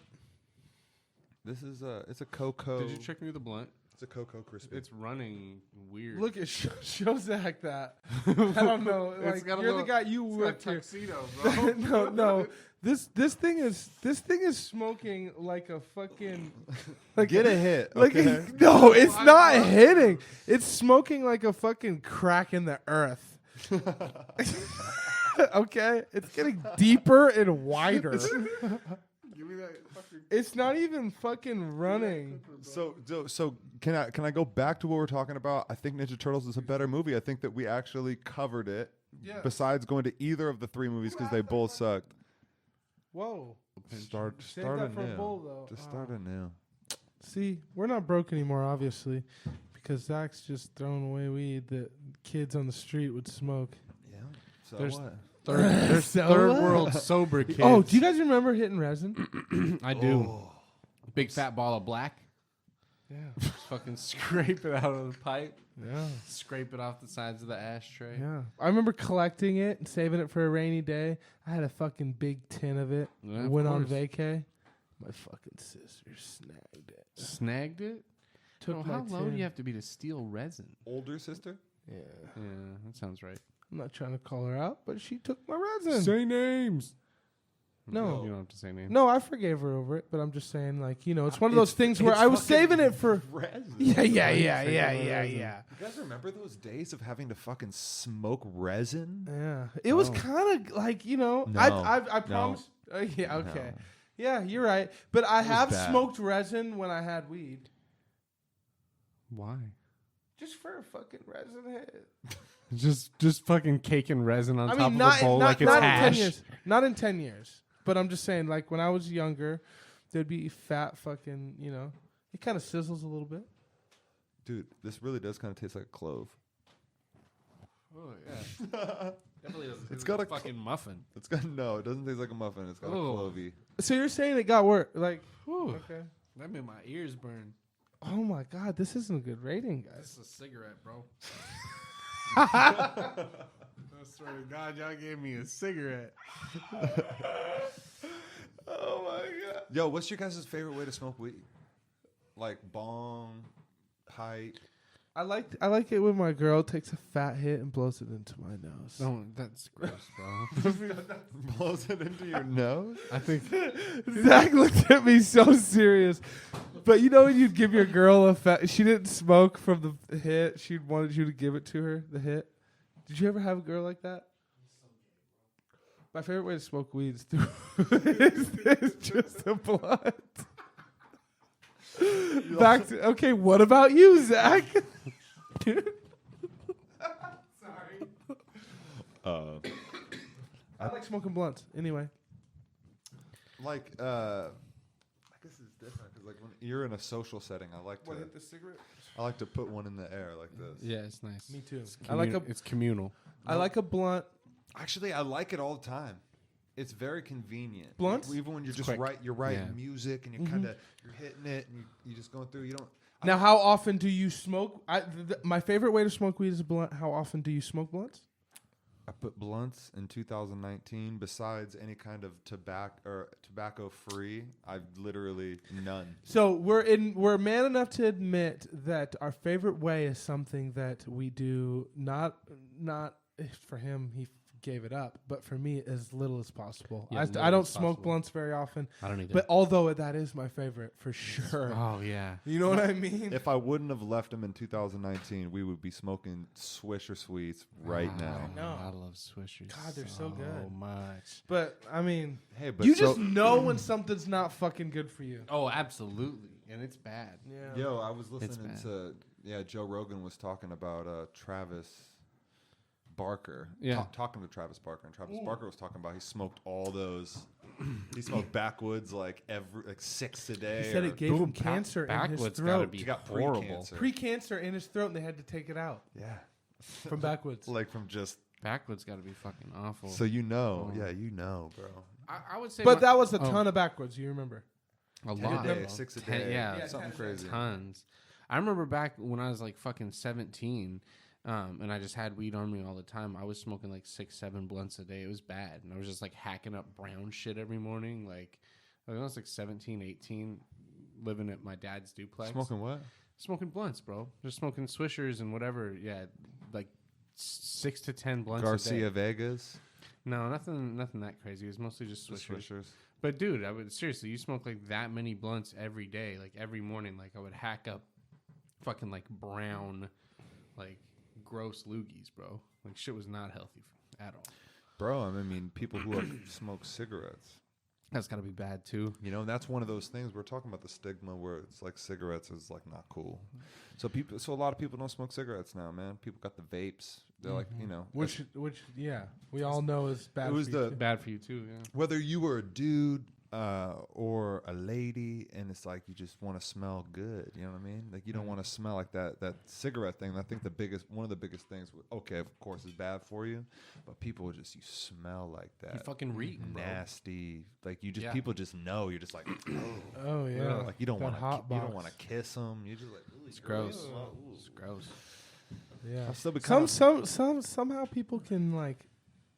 This is it's a cocoa. Did you trick me with the blunt? It's a cocoa crispy. It's running weird. Look at show Zach that. I don't know. It's Like got a you're little- the guy you It's got a work here. tuxedo, bro. No. This thing is smoking like a fucking like Get a hit. like Okay? no, it's not hitting. It's smoking like a fucking crack in the earth. Okay, it's getting deeper and wider. Give me that fucking. It's not even fucking running. So can I go back to what we're talking about? I think Ninja Turtles is a better movie. I think that we actually covered it. Yeah. Besides going to either of the three movies because they both sucked. Whoa. Start Save that for a anew. bowl, though. Just start anew. See, we're not broke anymore, obviously, because Zach's just throwing away weed that kids on the street would smoke. Yeah. So There's what? There's So third what? world sober kids. Oh, do you guys remember hitting resin? I do. Big fat ball of black. Yeah. Just fucking scrape it out of the pipe. Yeah. Scrape it off the sides of the ashtray. Yeah. I remember collecting it and saving it for a rainy day. I had a fucking big tin of it. Yeah, of Went on course. vacay. My fucking sister snagged it. Snagged it? Took Oh, my how low do tin. you have to be to steal resin? Older sister? Yeah. Yeah, that sounds right. I'm not trying to call her out, but she took my resin. Say names. No. You don't have to say names. No, I forgave her over it, but I'm just saying, like, you know, it's one of It's- those things where it's I was fucking saving it for. Resin. Yeah. You guys remember those days of having to fucking smoke resin? Yeah, it was Oh. kind of like, you know, No. I No. promise. Yeah, okay. No. Yeah, you're right. But I was have bad. smoked resin when I had weed, Why? just for a fucking resin hit. Just fucking caking resin on I top mean, of a bowl like it's not in hash. 10 years. Not in 10 years. But I'm just saying, like when I was younger, there'd be fat fucking, you know, it kind of sizzles a little bit. Dude, this really does kind of taste like a clove. Oh yeah. Definitely doesn't. It's got a fucking muffin. It's got no, it doesn't taste like a muffin. It's got a Oh. clovey. So you're saying it got worse? Like, Whew. okay. That made my ears burn. Oh my God, this isn't a good rating, guys. This is a cigarette, bro. I swear to God, y'all gave me a cigarette. Oh my god. Yo, what's your guys' favorite way to smoke weed? Like bong, pipe. I like it when my girl takes a fat hit and blows it into my nose. No, that's gross, bro. Blows it into your nose? I think Zach looked at me so serious. But you know when you'd give your girl a fat, she didn't smoke from the hit. She wanted you to give it to her, the hit. Did you ever have a girl like that? My favorite way to smoke weed is through is just a blunt. Back to, okay, what about you, Zach? Sorry. I like smoking blunts. Anyway. Like, I guess it's different because like when you're in a social setting, I like the cigarette? to put one in the air like this. yeah, it's nice. Me too. It's I like a it's communal. I like a blunt. Actually, I like it all the time. It's very convenient. Blunts? Even when you're just quick. you're writing Yeah. music and you're kind of you're hitting it and you just going through. You don't. Now, how often do you smoke? My favorite way to smoke weed is a blunt. How often do you smoke blunts? I put blunts in 2019. Besides any kind of tobacco free, I've literally none. So we're man enough to admit that our favorite way is something that we do not for him. He gave it up, but for me, as little as possible. Yeah, as I little don't as smoke possible. blunts very often, I don't either. but although that is my favorite for sure. Oh yeah. You know what I mean? If I wouldn't have left him in 2019, we would be smoking Swisher Sweets right now. know. I love Swishers. God, they're so good. So much. But I mean, Hey, but you so- just know when something's not fucking good for you. Oh, absolutely, and it's bad. Yeah. Yo, I was listening bad. to Joe Rogan was talking about Travis Barker. Yeah. Talking to Travis Barker, and Travis Barker was talking about he smoked all those. He smoked backwoods like 6 a day. He said or- it gave him cancer in his Backwoods throat. gotta be He got horrible. pre-cancer. Pre-cancer in his throat, and they had to take it out Yeah, from backwoods. like from just Backwoods got to be fucking awful. so you know. Oh. Yeah, you know, bro. I would say, But that was a ton of backwoods. You remember? a 10 lot. a day, bro. 6 a 10 day. yeah, something 10 crazy. tons. I remember back when I was like fucking 17, and I just had weed on me all the time. I was smoking like 6-7 blunts a day. It was bad, and I was just like hacking up brown shit every morning. Like I was like 17, 18. living at my dad's duplex. Smoking what? Smoking blunts, bro. Just smoking swishers and whatever. Yeah, like 6 to 10 blunts Garcia a day. Vegas. No, nothing that crazy. It was mostly just Just swishers. swishers. But dude, seriously, you smoke like that many blunts every day, like every morning. Like I would hack up fucking like brown, like gross loogies, bro. Like shit was not healthy at all. Bro, I mean, people who have smoked cigarettes. That's gotta be bad too. You know, that's one of those things we're talking about, the stigma where it's like cigarettes is like not cool. So a lot of people don't smoke cigarettes now, man. People got the vapes. They're like, you know, Which, yeah, we all know is bad. It was for you the- too. Bad for you too. Yeah. whether you were a dude or a lady, and it's like you just want to smell good. You know what I mean? Like you don't want to smell like that cigarette thing. I think one of the biggest things, okay, of course, is bad for you, but people just, you smell like that. You fucking reeking, bro. Nasty. Like you just, Yeah. people just know. You're just like, Oh yeah, like you don't That want hot to, you don't box. want to kiss them. You just like, It's gross. It's gross. Yeah. I've still become Somehow people can like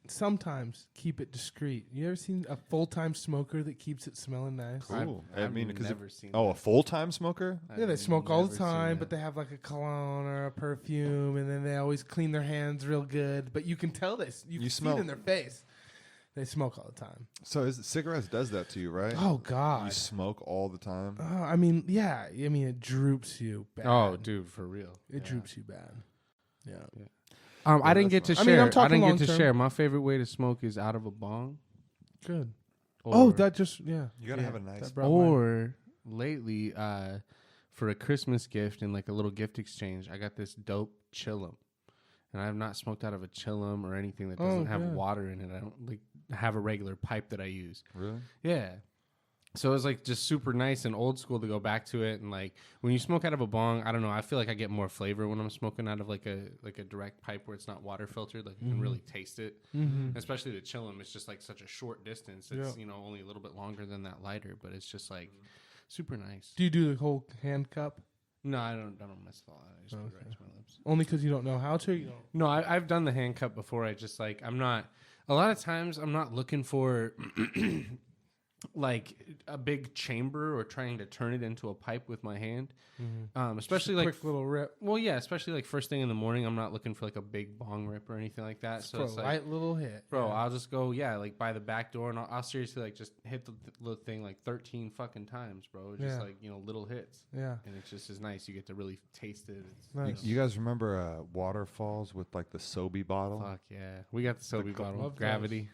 sometimes keep it discreet. You ever seen a full-time smoker that keeps it smelling nice? cool. I've I mean, because never seen. a full-time smoker. Yeah, they smoke all the Never seen time, that. but they have like a cologne or a perfume, and then they always clean their hands real good. But you can tell you can see smell- it in their face. They smoke all the time. So cigarettes does that to you, right? Oh You God. smoke all the time. Oh, I mean, yeah. I mean, it droops you bad. Oh, dude, for real. It droops you bad. Yeah. I didn't get to I share. mean, I'm I talking didn't get to long-term. share. My favorite way to smoke is out of a bong. Good. Or, That just yeah. You gotta Yeah, have a nice. that brought mine. Or lately, for a Christmas gift and like a little gift exchange, I got this dope chillum. And I have not smoked out of a chillum or anything that doesn't have good. water in it. I don't like have a regular pipe that I use. Really? Yeah. So it was like just super nice and old school to go back to it. And like when you smoke out of a bong, I don't know, I feel like I get more flavor when I'm smoking out of like a direct pipe where it's not water filtered. Like you can really taste it. Mm-hmm. Especially the chillum, it's just like such a short distance. It's only a little bit longer than that lighter, but it's just like super nice. Do you do the whole hand cup? No, I don't mess with all that. I just put it right to my lips. Only because you don't know how to. You don't. No, I've done the hand cup before. I just like I'm not. A lot of times I'm not looking for like a big chamber or trying to turn it into a pipe with my hand. Especially Just a like quick little rip. well, yeah, especially like first thing in the morning. I'm not looking for like a big bong rip or anything like that. So For a it's like, light little hit. bro, Yeah. I'll just go like by the back door and I'll seriously like just hit the little thing like 13 fucking times, bro. Just Yeah. like little hits, Yeah. and it just is nice. You get to really taste it. It's, Nice. You guys remember waterfalls with like the Sobe bottle? fuck yeah, we got the Sobe bottle, love Gravity.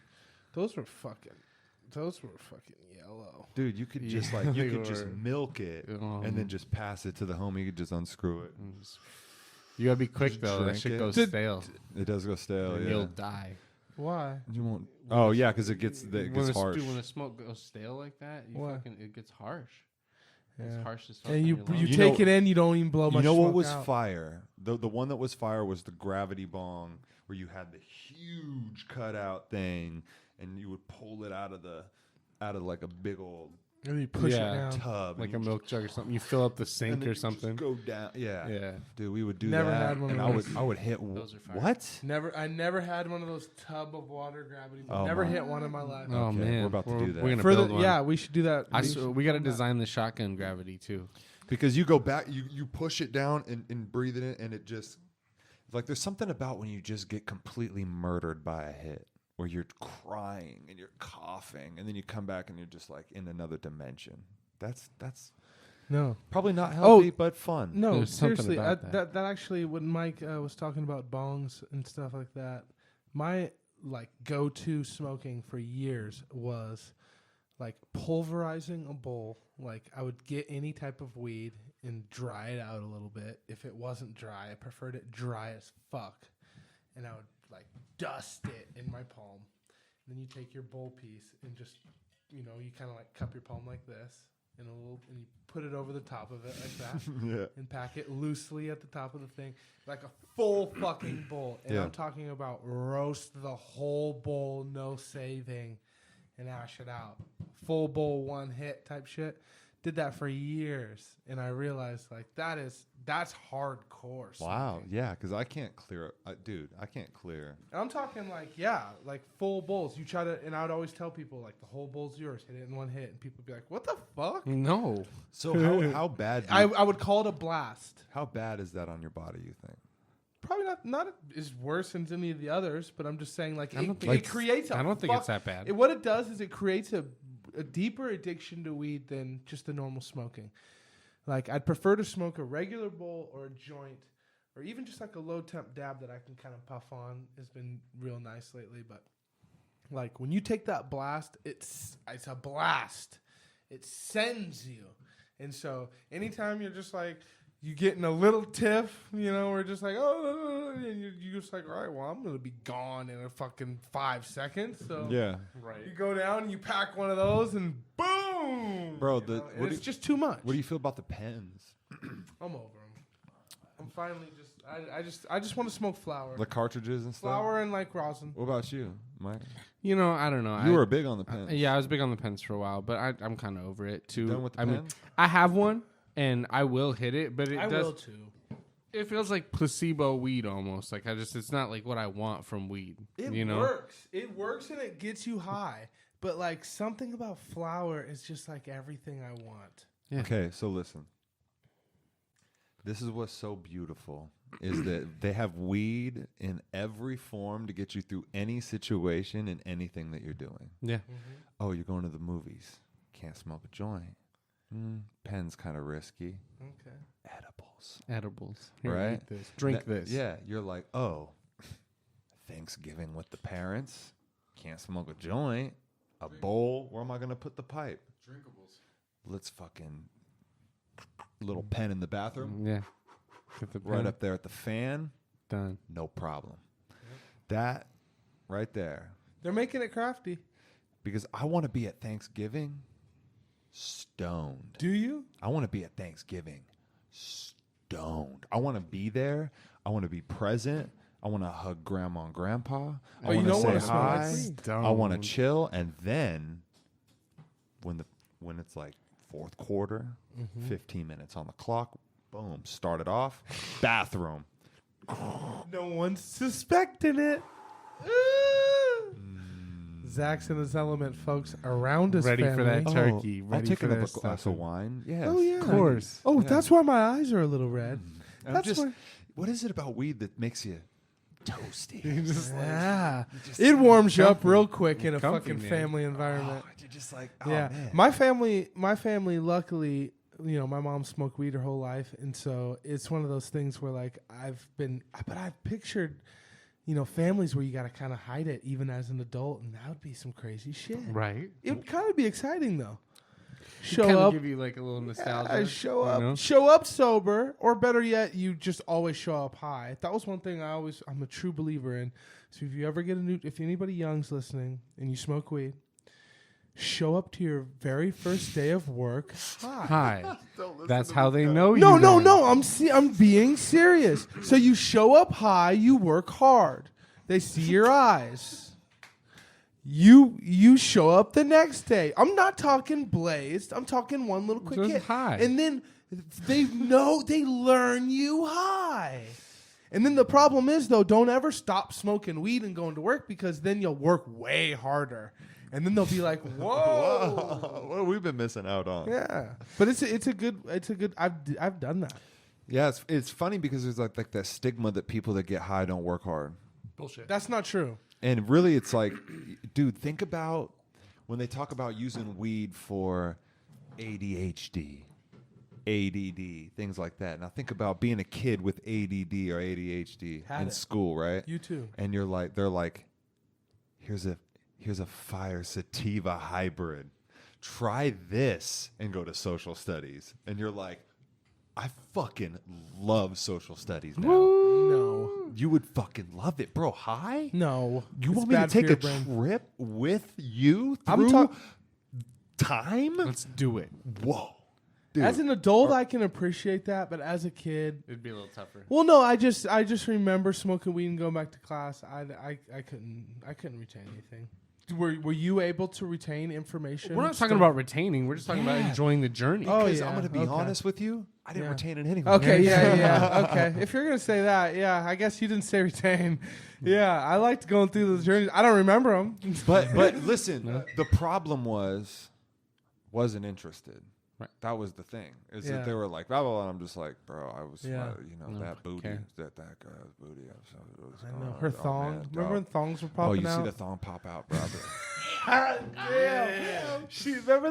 Those were fucking yellow. Dude, you could just Yeah, like you they could just were. milk it and then just pass it to the homie. You could just unscrew it. You gotta be quick Just though. That drink shit it. goes Did- stale. It does go stale. And Yeah, you'll die. Why? you won't. Oh yeah, because it gets harsh. When the smoke goes stale like that, Why? it gets harsh. Yeah. It's harsh as fuck. And on you your lungs. You take know- it in, you don't even blow much You know what smoke was out. fire? The one that was fire was the gravity bong, where you had the huge cutout thing, and you would pull it out of like a big old And you push Yeah. it down. tub, like a and you milk jug or something. You fill up the just- sink and then or you just something. Go down, yeah. Yeah. Dude, we would do Never that, had one and of those. I would hit. Those are fire. What? I never had one of those tub of water gravity. Oh, Never my. hit one in my life. Oh Okay, man, we're about to do that. We're gonna For build one. yeah, we should do that. We got to design the shotgun gravity too. Because you go back, you push it down and breathe it in, and it just like there's something about when you just get completely murdered by a hit, where you're crying and you're coughing, and then you come back and you're just like in another dimension. That's No. probably not healthy, but fun. No, There's something seriously, about that actually, when Mike was talking about bongs and stuff like that, my like go-to smoking for years was like pulverizing a bowl. Like I would get any type of weed and dry it out a little bit. If it wasn't dry, I preferred it dry as fuck, and I would like dust it in my palm. Then you take your bowl piece and just you kind of like cup your palm like this. And you put it over the top of it like that, Yeah. and pack it loosely at the top of the thing, like a full fucking bowl. And Yeah. I'm talking about roast the whole bowl, no saving, and ash it out. Full bowl, one hit type shit. Did that for years, and I realized like that's hardcore. Wow. smoking. Yeah, because I can't clear. Dude, I can't clear. And I'm talking like like full bowls. You try to, and I would always tell people like the whole bowl's yours. Hit it in one hit, and people would be like, "What the fuck?" No. So how bad? I would call it a blast. How bad is that on your body? You think? Probably not as worse as any of the others, but I'm just saying like I don't it think- creates. I don't think it's that bad. What it does is it creates a deeper addiction to weed than just the normal smoking. Like I'd prefer to smoke a regular bowl or a joint, or even just like a low temp dab that I can kind of puff on has been real nice lately. But like when you take that blast, it's a blast. It sends you, and so anytime you're just like. You getting a little tiff, we're just like, oh, and you're just like, all right, well, I'm going to be gone in a fucking 5 seconds. So Yeah. Right. you go down and you pack one of those and boom. Bro, And it's just too much. What do you feel about the pens? I'm over them. I'm finally I just want to smoke flower. The cartridges and stuff? Flower and like rosin. What about you, Mike? I don't know. You were big on the pens. Yeah, I was big on the pens for a while, but I'm kind of over it too. Done with the I mean, pen? I have one and I will hit it, but I will too. It feels like placebo weed almost. Like it's not like what I want from weed. It works. It works and it gets you high. But like something about flower is just like everything I want. Yeah. Okay, so listen. This is what's so beautiful is that they have weed in every form to get you through any situation and anything that you're doing. Yeah. Oh, you're going to the movies. Can't smoke a joint. Pen's kind of risky. Okay. Edibles. Right? Eat this. Drink this. Yeah, you're like, oh, Thanksgiving with the parents. Can't smoke a joint. A bowl. Where am I going to put the pipe? Drinkables. Let's fucking little pen in the bathroom. Yeah. Get the Right pen. up there at the fan. Done. No problem. That right there. They're making it crafty. Because I want to be at Thanksgiving stoned. Do you? I want to be at Thanksgiving stoned. I want to be there. I want to be present. I want to hug grandma and grandpa. I you want don't to wanna say smell like hi. weed. I want to chill. And then when it's like fourth quarter, 15 minutes on the clock, boom, start it off. Bathroom. No one's suspecting it. Zach's in his element, folks. Around his Ready for family. that turkey. I'll Ready take for another that glass stuff. of wine. Yes. Oh yeah, Of course. Oh, Yeah. that's why my eyes are a little red. I'm That's just, why. what is it about weed that makes you toasty? Yeah, it warms you up real quick in a comfy, fucking man. family environment. You're just like, oh, Yeah, man. my family. Luckily, my mom smoked weed her whole life, and so it's one of those things where like I've pictured, families where you got to kind of hide it even as an adult, and that would be some crazy shit. Right. It would kind of be exciting though. Show Kind of up, give you like a little nostalgia. show you up, know? show up sober, or better yet, you just always show up high. That was one thing I'm a true believer in. So if you ever if anybody young's listening and you smoke weed, show up to your very first day of work high. Hi. That's how they know you. No. I'm being serious. So you show up high, you work hard. They see your eyes. You show up the next day. I'm not talking blazed. I'm talking one little quick Just hit. high. And then they learn you high. And then the problem is though, don't ever stop smoking weed and going to work because then you'll work way harder. And then they'll be like, "Whoa." What have we been missing out on? Yeah. But it's a good I've done that. Yeah, it's funny because there's like that stigma that people that get high don't work hard. Bullshit. That's not true. And really, it's like, dude, think about when they talk about using weed for ADHD, ADD, things like that. Now think about being a kid with ADD or ADHD Had in it. school, right? You too. And they're like, here's a fire sativa hybrid. Try this and go to social studies. And you're like, I fucking love social studies now. No. You would fucking love it, bro. High? No. You It's want me to bad for take your a brain. trip with you I'm through time? Let's do it. Whoa. Dude. As an adult, I can appreciate that, but as a kid, It'd be a little tougher. well, no, I just remember smoking weed and going back to class. I couldn't retain anything. were you able to retain information? We're not talking about retaining. We're just talking about enjoying the journey. Oh, Because yeah. I'm going to be Okay. honest with you. I didn't Yeah. retain it anyway. Okay, yeah. Okay. If you're going to say that, yeah, I guess you didn't say retain. Yeah, I liked going through those journeys. I don't remember them. But listen, the problem wasn't interested. Right. That was the thing. Is Yeah. that they were like, blah, blah, blah, and I'm just like, bro, I was, Yeah. that booty, care. that girl's booty. I know. Her thong. Remember when thongs were Oh, popping you out? see the thong pop out, brother. Damn. She remember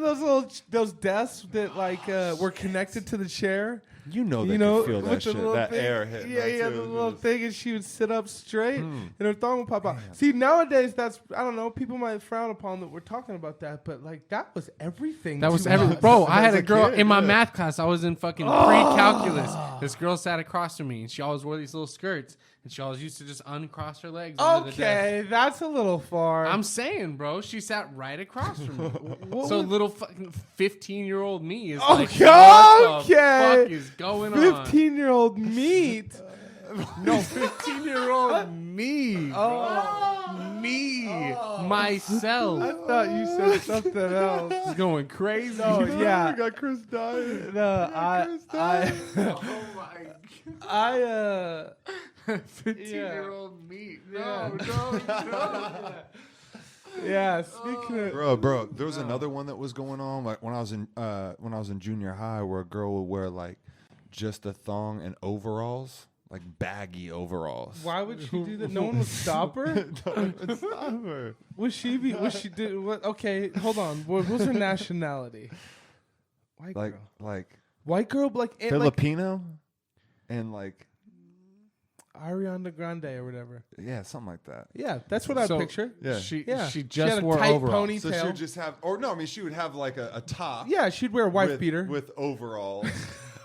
those desks that were connected to the chair? You know they You know, could feel with that the shit, little that thing. air hitting. Yeah, that yeah, too. the little Just- thing, and she would sit up straight, and her thong would pop out. See, nowadays, I don't know, people might frown upon that we're talking about that, but like that was everything. That was to every us. bro. I had As a a girl kid, in my yeah. math class. I was in fucking pre-calculus. This girl sat across from me, and she always wore these little skirts, and she always used to just uncross her legs. under the desk. Okay, that's a little far. I'm saying, bro, she sat right across from me. What So would- little fucking 15-year-old me is Okay, like, what the okay. fuck is going on? 15-year-old meat. No, 15-year-old me. Oh, Me. Myself. I thought you said something else. It's going crazy. Oh yeah. got Chris dying. No, Oh my 15-year-old me. No, no. Yeah, speaking of Bro, there was another one that was going on like when I was in junior high where a girl would wear like just a thong and overalls, like baggy overalls. why would she do that? No one would stop her? Was she do what? Okay, hold on. What was her nationality? White Like girl. White girl like Filipino and like Ariana Grande or whatever. yeah, something like that. Yeah, that's what I So- picture. Yeah. She Yeah. she She just had a wore tight overalls. ponytail. So she would just have, or no, I mean she would have like a top. Yeah, she'd wear a wife with, beater. with overalls,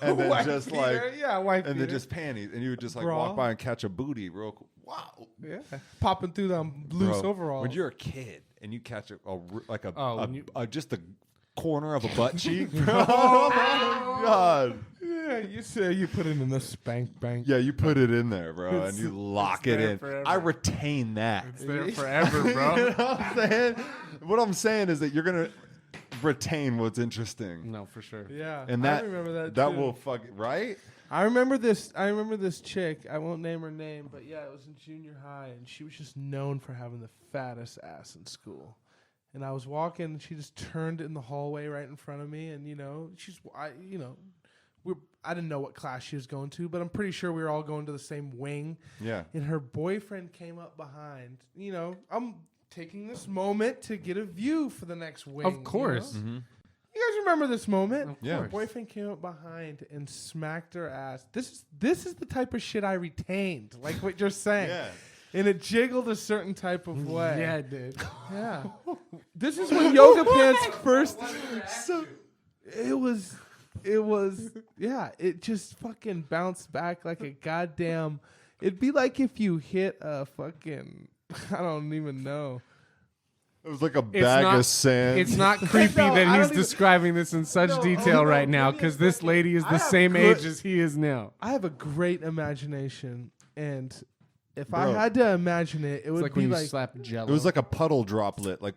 and then Wife just beater, like yeah, wife and beater. then just panties, and you would just like Bra. walk by and catch a booty real quick. Wow, yeah, popping through them loose Bro, overalls. When you're a kid and you catch when just the corner of a butt cheek, bro. Oh my god. yeah, you say you put it in the spank bank. Yeah, you put it in there, bro, and you lock it there in. forever. I retain that. It's there forever, bro. You know what I'm saying? What I'm saying is that you're gonna retain what's interesting, No, for sure. Yeah, and that I remember that. that too. will fuck right. I remember this chick. I won't name her name, but yeah, it was in junior high, and she was just known for having the fattest ass in school. And I was walking, and she just turned in the hallway right in front of me, and I didn't know what class she was going to, but I'm pretty sure we were all going to the same wing. Yeah. And her boyfriend came up behind. You know, I'm taking this moment to get a view for the next wing. Of course. You know? You guys remember this moment? Of Yeah. Her boyfriend came up behind and smacked her ass. This is the type of shit I retained, like what you're saying. Yeah. And it jiggled a certain type of way. Yeah, it did. Yeah. This is when yoga pants first. It was. Yeah. It just fucking bounced back like a goddamn. It'd be like if you hit a fucking. I don't even know. It was like a bag of sand. It's not creepy No, I that he's don't even- describing this in such detail right now because this lady is the same age as he is now. I have a great imagination, and if I Bro. had to imagine it, it It's would like be when you like slap Jello. It was like a puddle droplet, like.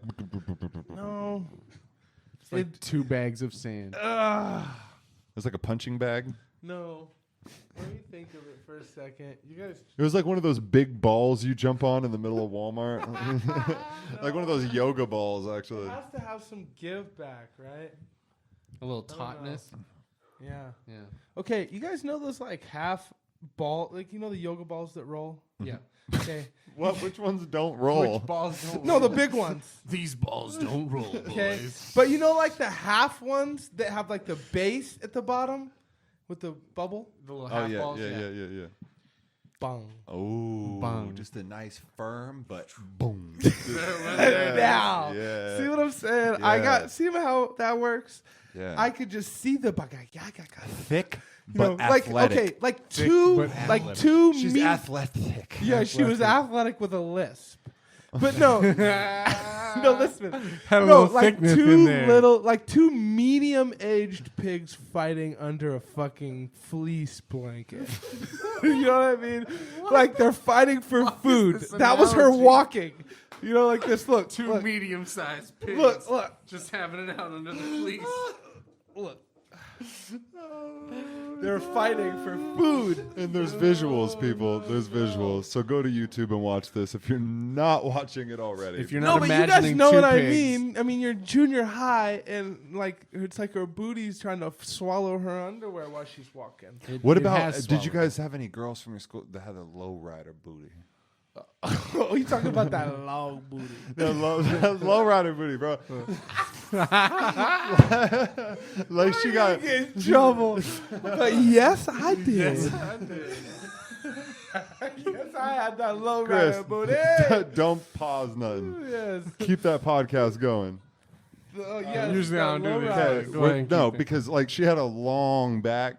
no. It's like 2 bags of sand. It was like a punching bag. No. Let me think of it for a second. You guys. It was like one of those big balls you jump on in the middle of Walmart. Like one of those yoga balls, actually. It has to have some give back, right? A little I don't know. tautness. Yeah. Yeah. Okay, you guys know those like half ball, like the yoga balls that roll? Yeah. Okay. What? Which ones don't roll? Which balls don't No, the big ones. These balls don't roll, Okay. boys. But like the half ones that have like the base at the bottom with the bubble? The little Oh half yeah, balls. yeah. Bong. Oh, Bang. just a nice firm, but boom. Now. Yeah. See what I'm saying? Yeah. See how that works? Yeah. I could just see the thick, but like athletic. okay, like two, but like athletic. two. She's athletic. Yeah, she was athletic with a lisp. But no, no, listen. Had a No, little like thickness two in there. like two medium-aged pigs fighting under a fucking fleece blanket. You know what I mean? Like they're fighting for food. this That was her analogy? walking. You know, like this. Look, Two look, medium-sized pigs. look, Just having it out under the fleece. look. They're fighting for food. And there's visuals, people. There's visuals. So go to YouTube and watch this if you're not watching it already. If you're No, not but you imagining guys know two what I pigs. mean. I mean, you're junior high, and like it's like her booty's trying to swallow her underwear while she's walking. What It about, has did you swallowed. guys have any girls from your school that had a low rider booty? Oh, you talking about that long booty? No, low rider booty, bro. Like she got in trouble. But yes, I did. Yes, I had that low Chris. rider booty. Don't pause nothing. Yes. Keep that podcast going. Oh, yes. Usually I don't do this. Rider. Okay, Go ahead and no, keep it. because like she had a long back.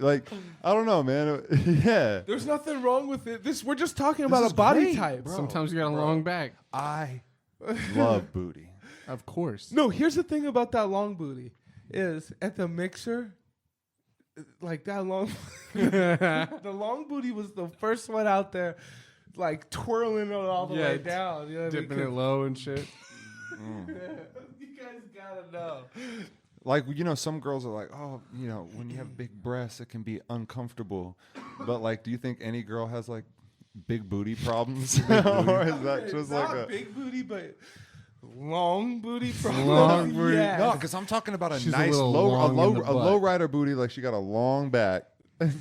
Like I don't know, man. Yeah, There's nothing wrong with it. We're just talking about is a body great, type. bro. Sometimes you got a long back. I love booty. Of course. No, here's the thing about that long booty is at the mixer, like that long, the long booty was the first one out there, like twirling it all the way down. You know what I mean? Dipping it low and shit. You guys gotta know. Like, you know, some girls are like, oh, you know, when you have big breasts, it can be uncomfortable. But like, do you think any girl has like big booty problems, or is that It's just not like a big booty, but long booty problems. Long booty. Yes. no? Because I'm talking about a She's a nice little low, long in the butt. low rider booty. Like she got a long back, and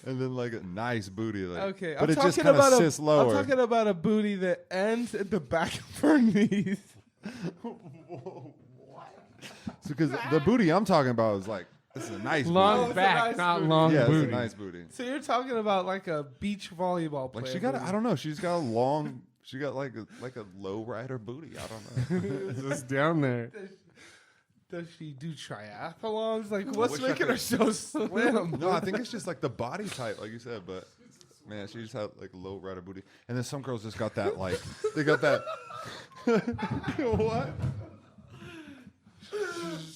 then like a nice booty. Like, Okay, but I'm it just talking kind of about sits lower. I'm talking about a booty that ends at the back of her knees. Because the booty I'm talking about is like, this is a nice Long it's a back, nice not booty. long booty. Yeah, booty. it's a nice booty. So you're talking about like a beach volleyball player. Like she got, booty. I don't know. She's got a long. She got like a low rider booty. I don't know. Just down there. Does she do triathlons? Like, what's wish I making her so slim? No, I think it's just like the body type, like you said. But man, she just had like a low rider booty, and then some girls just got that like they got that. What?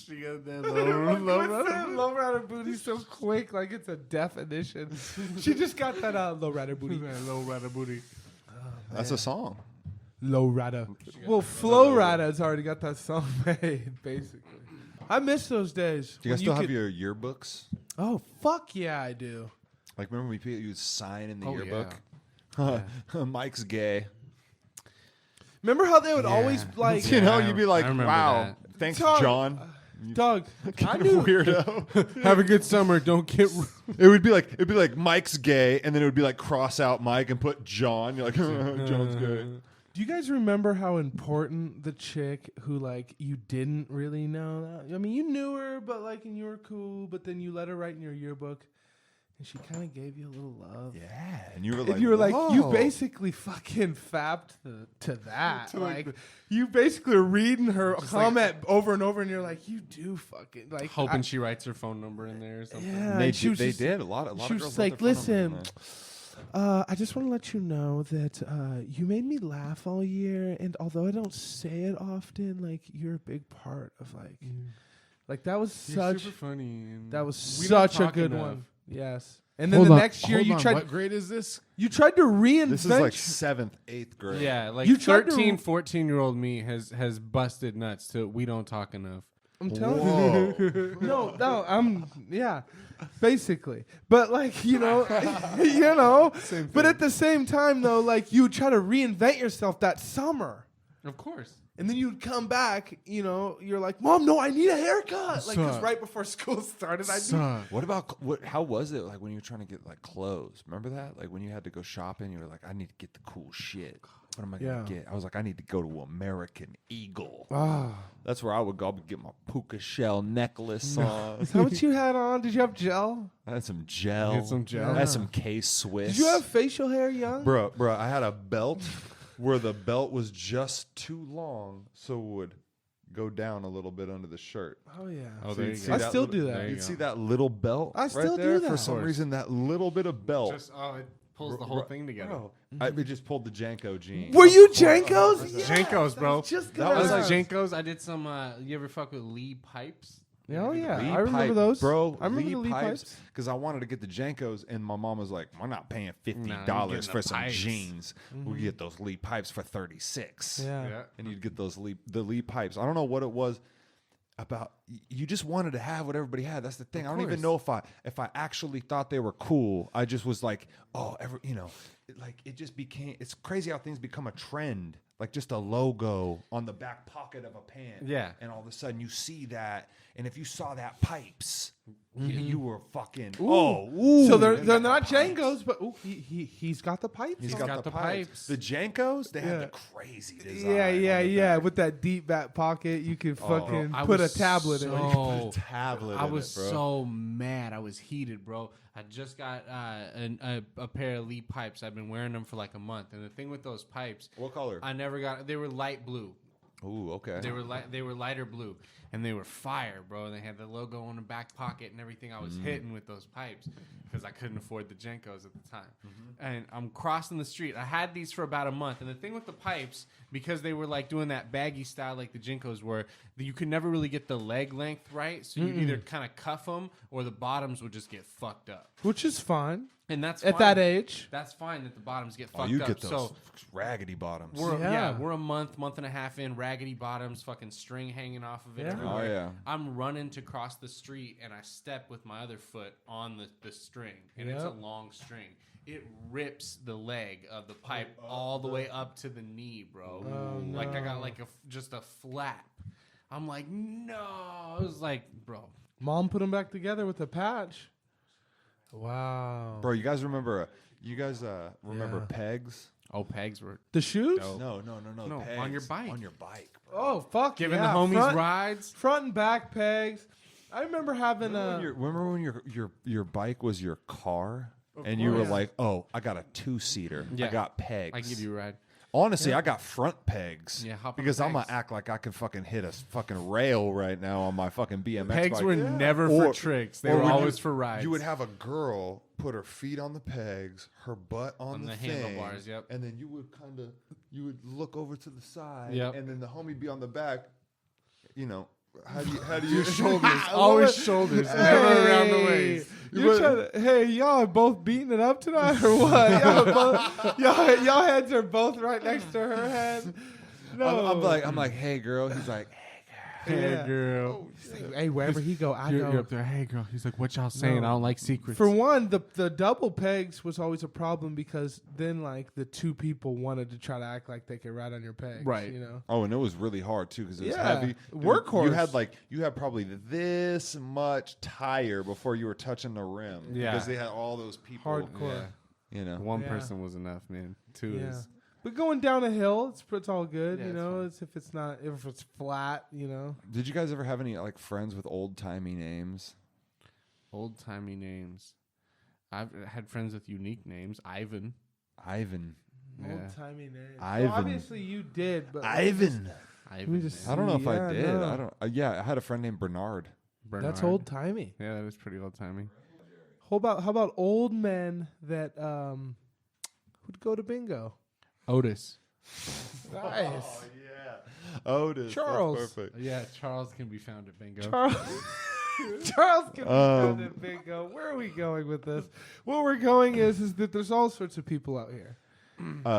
She got that Low rider booty so quick, like it's a definition. She just got that low rider booty. low rider booty. That's a song. Low rider. Well, Flow Rider's already got that song made, basically. I miss those days. Do you guys when still have could- your yearbooks? Oh, fuck yeah, I do. Like remember when you would sign in the Oh, yearbook? Mike's gay. Remember how they would always like, You know, Yeah, you'd be I like, remember "Wow, that. thanks, Doug, John." Doug, I knew. Weirdo. Have a good summer. Don't get. It'd be like Mike's gay, and then it would be like cross out Mike and put John. You're like, John's gay. Do you guys remember how important the chick who like you didn't really know? I mean, you knew her, but like, and you were cool, but then you let her write in your yearbook, and she kind of gave you a little love. Yeah, and you were like, And you were like, you "Whoa." basically fucking fapped to that. Like, you basically are reading her comment over and over, and you're like, you do fucking like Hoping she writes her phone number in there or something. Yeah, They and she was they just- did a lot. A lot she of was girls like, let their phone listen, numbers in there. I just want to let you know that you made me laugh all year, and although I don't say it often, like you're a big part of like that was You're such super funny. And that was we don't such a talk good enough. one. Yes, and then the next year you tried What grade is this? you tried to reinvent. This is like 7th, 8th grade. Yeah, like You tried to- 13, 14-year-old me has busted nuts to we don't talk enough. I'm telling Whoa. you, no, I'm basically, but like you know, but at the same time though, like you would try to reinvent yourself that summer. Of course. And then you'd come back, you're like, Mom, no, I need a haircut. Like, because Suck. right before school started, I knew. What about how was it like when you were trying to get like clothes? Remember that? Like when you had to go shopping, you were like, I need to get the cool shit. What am I gonna get? I was like, I need to go to American Eagle. That's where I would go. I would get my puka shell necklace on. Is that what you had on? Did you have gel? I had some gel. Get some gel. I had some K-Swiss. Did you have facial hair young? Bro, I had a belt where the belt was just too long, so it would go down a little bit under the shirt. Oh, yeah. Oh, So there you'd you see go. I that still little- do that. There you You'd go. see that little belt I still right do there. that. For some reason, that little bit of belt. It pulls the whole thing together. Bro, it just pulled the Janko gene. Were you Jankos? Yes. Jankos, bro. Just That was gonna like ask. Jankos. I did some. You ever fuck with Lee pipes? Oh yeah, Lee I remember pipe, those, bro. I remember Lee the Lee pipes because I wanted to get the Jenkos, and my mom was like, "We're not paying $50 getting for the some pipes. jeans. We get those Lee pipes for 36." Yeah. And you'd get those the Lee pipes. I don't know what it was about. You just wanted to have what everybody had. That's the thing. I don't even know if I actually thought they were cool. I just was like, oh, it just became. It's crazy how things become a trend. Like just a logo on the back pocket of a pant. Yeah. And all of a sudden you see that, and if you saw that pipes, you were fucking. So they're they got not the pipes. Jankos, but he's got the pipes. He's on. got the pipes. The Jankos, they have the crazy design. Yeah. With that deep back pocket, you can fucking I put a was tablet in it. so- Put a tablet I in was it, bro. so mad. I was heated, bro. I just got a pair of Lee pipes. I've been wearing them for like a month. And the thing with those pipes, What color? I never got. They were light blue. Ooh, okay. They were lighter blue, and they were fire, bro. They had the logo on the back pocket and everything. I was hitting with those pipes because I couldn't afford the Jenkos at the time. And I'm crossing the street. I had these for about a month, and the thing with the pipes, because they were like doing that baggy style like the Jenkos were, that you could never really get the leg length right. So you'd either kind of cuff them or the bottoms would just get fucked up. Which is fine And that's at fine. that age. That's fine that the bottoms get Oh, fucked you up. get those So raggedy bottoms. we're a month and a half in, raggedy bottoms, fucking string hanging off of it Yeah. everywhere. Oh, yeah. I'm running to cross the street and I step with my other foot on the string, and it's a Yep. long string. It rips the leg of the pipe all the way up to the knee, bro. Oh, Like I no. got like just a flap. I'm like, no. I was like, bro. Mom put them back together with a patch. Wow. Bro, you guys remember? Remember Yeah. pegs? Oh, pegs were The shoes? No. No, pegs. on your bike. On your bike, bro. Oh fuck! giving yeah. the homies front, rides. front and back pegs. I remember having Remember when your bike was your car? And you were course. like, oh, I got a 2-seater. Yeah. I got pegs. I can give you a ride. Honestly, I got front pegs. Yeah, hop on because the I'm gonna pegs. act like I can fucking hit a fucking rail right now on my fucking BMX Pegs bike. were never Or- for tricks. They or were when always for rides. You would have a girl put her feet on the pegs, her butt on the thing, handlebars, yep. and then you would look over to the side, Yep. and then the homie be on the back. You know, how do you shoulders? always shoulders, never around the waist. You're trying to, hey, y'all are both beating it up tonight or what? y'all heads are both right next to her head. No. I'm like, hey girl. He's like, Hey, Yeah. girl. Hey, wherever he go, I You're go. up there. Hey, girl. He's like, what y'all saying? No. I don't like secrets. For one, the double pegs was always a problem because then like the two people wanted to try to act like they could ride on your pegs, Right. You know. oh, and it was really hard too because it was Yeah. heavy. Workhorse. You had probably this much tire before you were touching the rim. Yeah. because they had all those people. Hardcore. You know, One Yeah. person was enough, man. Two Yeah. is. But going down a hill, it's all good, Yeah, you it's know. fine. It's if it's flat, you know. did you guys ever have any like friends with old timey names? Old timey names. I've had friends with unique names. Ivan. Ivan. Yeah. Old timey names. Ivan. Well, obviously you did, but Ivan. Ivan. just- man. I don't know if Yeah, I did. no. I don't. Yeah, I had a friend named Bernard. Bernard. that's old timey. Yeah, that is pretty old timey. How about old men that would go to bingo? Otis. Nice. yeah. Otis. that's Charles. perfect. Yeah, Charles can be found at bingo. Charles can be found at bingo. Where are we going with this? What we're going is that there's all sorts of people out here.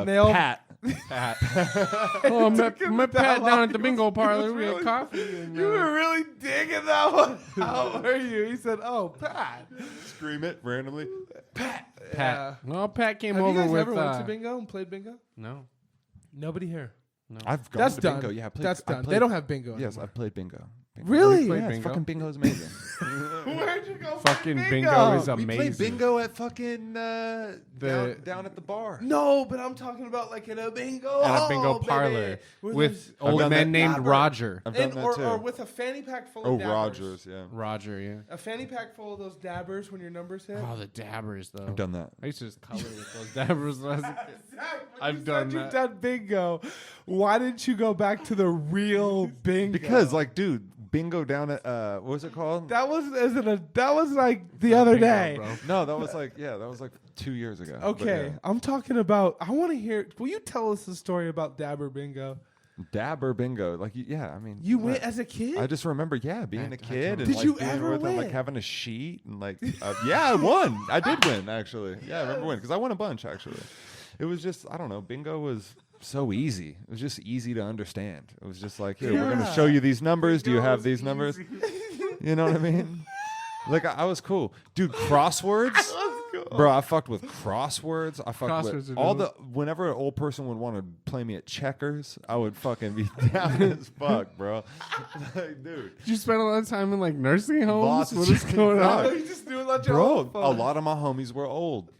Nail- Pat. Oh, met Pat down at the bingo parlor. We had coffee. And, You were really digging that one. How were you? He said, "Oh, Pat." Scream it randomly. Pat. Yeah. Well, Pat came Have over you guys with. ever went to bingo and played bingo? No. Nobody here. I've gone That's to done. bingo. Yeah, I played, That's I done. played- They don't have bingo. Yes, anymore. I played bingo. Really? Played Yeah, bingo? fucking bingo's amazing. Where'd you go? Fucking play bingo is We amazing. played bingo at fucking down at the bar. No, but I'm talking about like in a bingo. At a bingo hall, parlor baby, with I've old done man that. named Dabber. Roger. I've done and, that or, too. or with a fanny pack full Oh, of dabbers. Rogers, yeah. Roger, yeah. A fanny pack full of those dabbers when your numbers hit. Oh, the dabbers, though. I've done that. I used to just color with those dabbers when I was a kid. Exactly. I've You done said that. You've done bingo. Why didn't you go back to the real bingo? Because, like, dude, bingo down at what was it called? that was like the other Bingo, day. bro. No, that was like 2 years ago. But Okay, yeah. I'm talking about. I want to hear. Will you tell us the story about Dabber Bingo? Dabber bingo. Like, yeah, I mean. You what? went as a kid? I just remember, being a kid. And Did like you being ever with them, like win? having a sheet and like, yeah, I won. I did win, actually. Yeah, I remember winning because I won a bunch, actually. It was just, I don't know, bingo was so easy. It was just easy to understand. It was just like, here, we're going to show you these numbers. Do you have these numbers? You know what I mean? Like, I was cool. Dude, crosswords. Bro, I fucked with crosswords. I fucked Crosswords with are all dope. whenever an old person would want to play me at checkers, I would fucking be down as fuck, bro. Like, dude. Did you spend a lot of time in like nursing homes? Lots of What is going Fuck. on? You just do it like your Bro, own fun. a lot of my homies were old.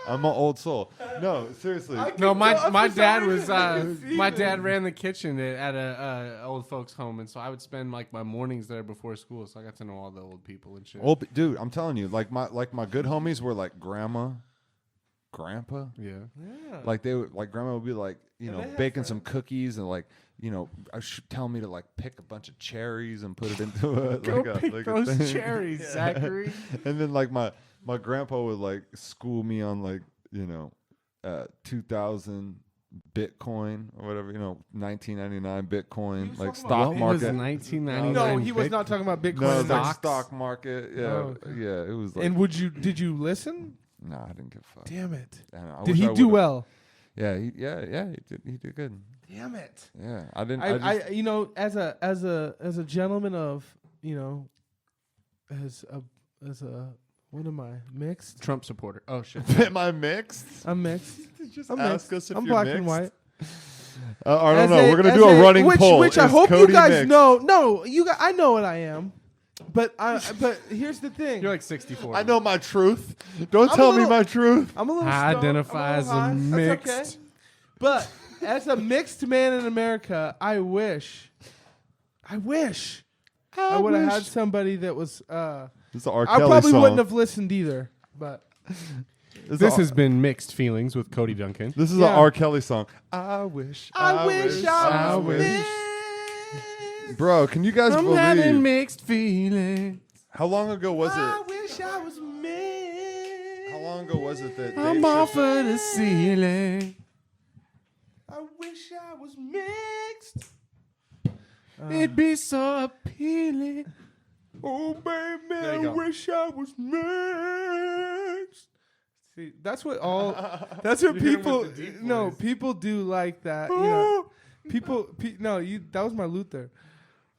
I'm an old soul. No, seriously. No, my for some dad was reason I can see my it. dad ran the kitchen at a old folks home, and so I would spend like my mornings there before school. So I got to know all the old people and shit. Dude, I'm telling you, like my good homies were like grandma, grandpa. Yeah. Like grandma would be like, they have baking some cookies and like, tell me to like pick a bunch of cherries and put it into a Go like pick a those thing. cherries, Zachary. And then like my grandpa would like school me on like 2000 Bitcoin or whatever, 1999 Bitcoin, like stock What was market. 1999? No, he was not talking about Bitcoin. No, and like stocks. stock market. Yeah, Oh, okay. yeah. It was like. And did you listen? No, I didn't give a fuck. Damn it. I Did wish he I do would've- well? Yeah, he did good. Damn it. Yeah, I didn't. I just, as a gentleman of, as a what am I? Mixed? Trump supporter. Oh shit. am I mixed? I'm mixed. Just I'm ask mixed. us if I'm you're black mixed. and white. I don't As know. We're gonna as do a running poll. Which I Is hope Cody you guys mixed? know. No, I know what I am. But here's the thing. You're like 64. I know my truth. Don't I'm tell a me my my truth. I'm a little I stoned. identify I'm as a little high. That's mixed. okay. But as a mixed man in America, I wish I would have had somebody that was. This is an R. I Kelly probably song. wouldn't have listened either. But This has been Mixed Feelings with Cody Duncan. This is Yeah. an R. Kelly song. I wish. I wish I was wish. mixed. Bro, can you guys I'm having believe? mixed feelings. How long ago was I it? wish I was mixed. How long ago was it that Dave I'm Chappelle- off of the ceiling. I wish I was mixed. It'd be so appealing. Oh baby, There you I go. wish I was mixed. See, that's what that's what people. No, people do like that. You know, people. That was my Luther.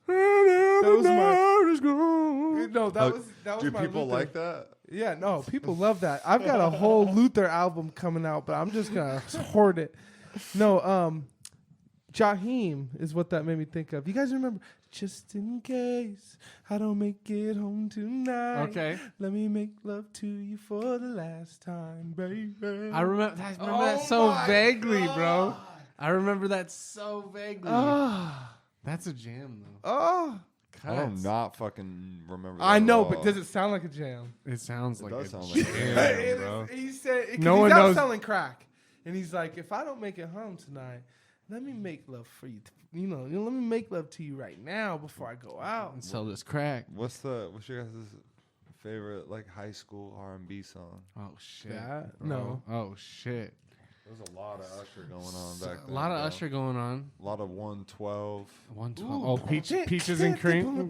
That was my. No, that was Do my people Luther. like that? Yeah, no, people love that. I've got a whole Luther album coming out, but I'm just gonna hoard it. No, Jaheim is what that made me think of. You guys remember? Just in case I don't make it home tonight. Okay. Let me make love to you for the last time, baby. I remember that so vaguely, bro. I remember that so vaguely. That's a jam, though. Oh, I do not fucking remember. I that know, at but all. does it sound like a jam? It sounds like does a sound like a jam, It bro. is- he said, 'cause No he's one out knows- selling crack, and he's like, if I don't make it home tonight, let me make love for you. Let me make love to you right now before I go out. And sell this crack. What's your guys' favorite like high school R&B song? Oh shit. That? bro. No. Oh shit. There's a lot of Usher going on back A then. lot of bro. Usher going on. A lot of 112. 112. Oh, peaches and cream.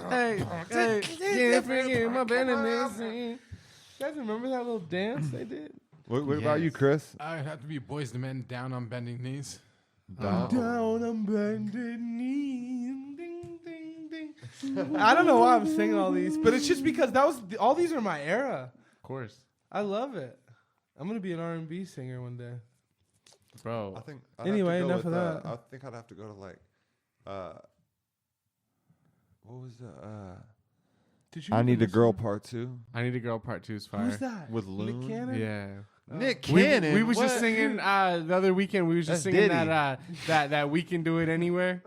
Hey, can't forget my bitterness. You guys remember that little dance they did? What about you, Yes. Chris? I have to be Boys the Men down on bending knees. Down on bended knees. Ding, ding, ding. I don't know why I'm singing all these, but it's just because all these are my era. Of course. I love it. I'm gonna be an R&B singer one day. Bro. I think. Anyway, have to go enough with, of that. I think I'd have to go to like, what was the? Did you? I even Need a listen? Girl Part 2 I Need a Girl Part 2 is fire. Who's that? with Nick Loon. Cannon? Yeah. Nick We, Cannon. we was just What? singing the other weekend. We was just That's singing Diddy. that We Can Do It Anywhere.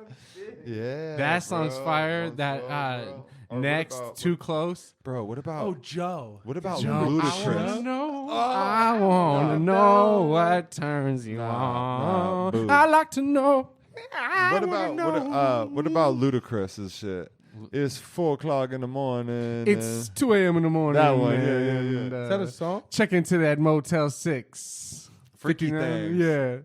Yeah. That song's bro. fire. What's That up, bro? Or what next about- Too Close. Bro, what about? Oh, Joe. What about Joe, I wanna Ludacris? know. I wanna know what turns you Nah, on. boo. I like to know. I What wanna about know. what about Ludacris's shit? It's 4:00 in the morning. It's 2 a.m. in the morning. That one, yeah, yeah, yeah. and, Is that a song? Check into that Motel 6. Freaky 59, things. Yeah.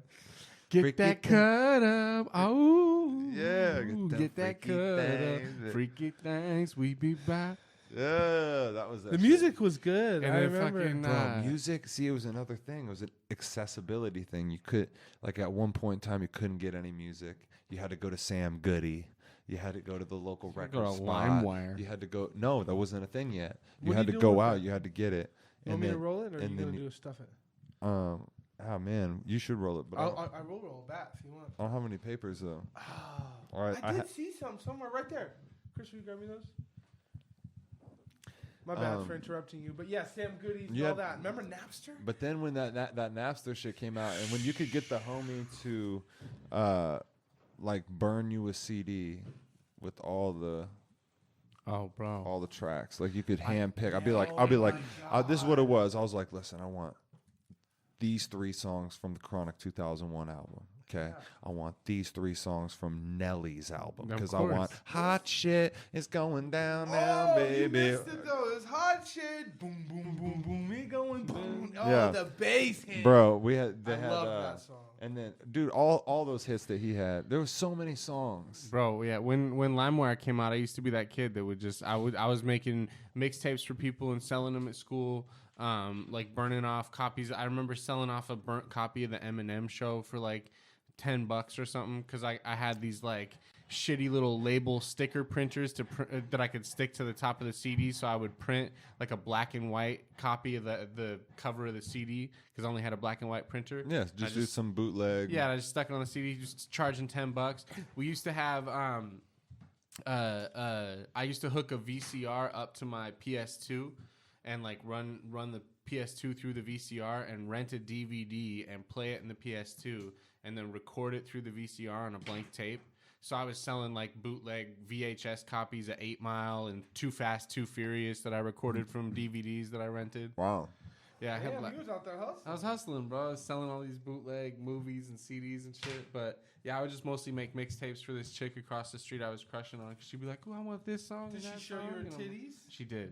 Get Freaky that thing. cut up. Oh. Yeah, Get that freaky cut things. up. Freaky things. We be back. Yeah, that was that The shit. music was good. And I then remember. fucking, Bro, music. See, it was another thing. It was an accessibility thing. You could, like, at one point in time, you couldn't get any music. You had to go to Sam Goody. You had to go to the local record go to spot. LimeWire. You had to go. No, that wasn't a thing yet. You What had are to you go doing with out. it? You had to get it. You want me to roll it, or are you and gonna then do stuff it? oh man, you should roll it. But I will roll back if you want. I don't have any papers though. All right, I did see some somewhere right there. Chris, will you grab me those? My bad for interrupting you, but yeah, Sam Goody's and all that. Remember Napster? But then when that Napster shit came out, and when you could get the homie to, like, burn you a CD with all the tracks, like you could hand pick. I'll be like, this is what it was. I was like, listen, I want these 3 songs from the Chronic 2001 album. Okay, I want these 3 songs from Nelly's album because I want hot shit. It's going down now, baby. You missed it though. It's hot shit. Boom, boom, boom, boom. Me going boom. Oh, Yeah. the bass hit. Bro, they I had love that song. and then dude, all those hits that he had. There was so many songs. Bro, yeah. When LimeWire came out, I used to be that kid that would just I was making mixtapes for people and selling them at school. Like burning off copies. I remember selling off a burnt copy of the Eminem Show for like $10 or something because I had these like shitty little label sticker printers that I could stick to the top of the CD, so I would print like a black and white copy of the cover of the CD because I only had a black and white printer. Yeah, just do some bootleg. Yeah, I just stuck it on the CD, just charging $10. We used to have I used to hook a VCR up to my PS2 and like run the PS2 through the VCR and rent a DVD and play it in the PS2 and then record it through the VCR on a blank tape. So I was selling like bootleg VHS copies of 8 Mile and Too Fast, Too Furious that I recorded from DVDs that I rented. Wow. Yeah, I had Damn, you was out there hustling. I was hustling, bro. I was selling all these bootleg movies and CDs and shit. But yeah, I would just mostly make mixtapes for this chick across the street I was crushing on. Cause she'd be like, "Oh, I want this song." Did and she that show you her song," and I'm- titties? She did.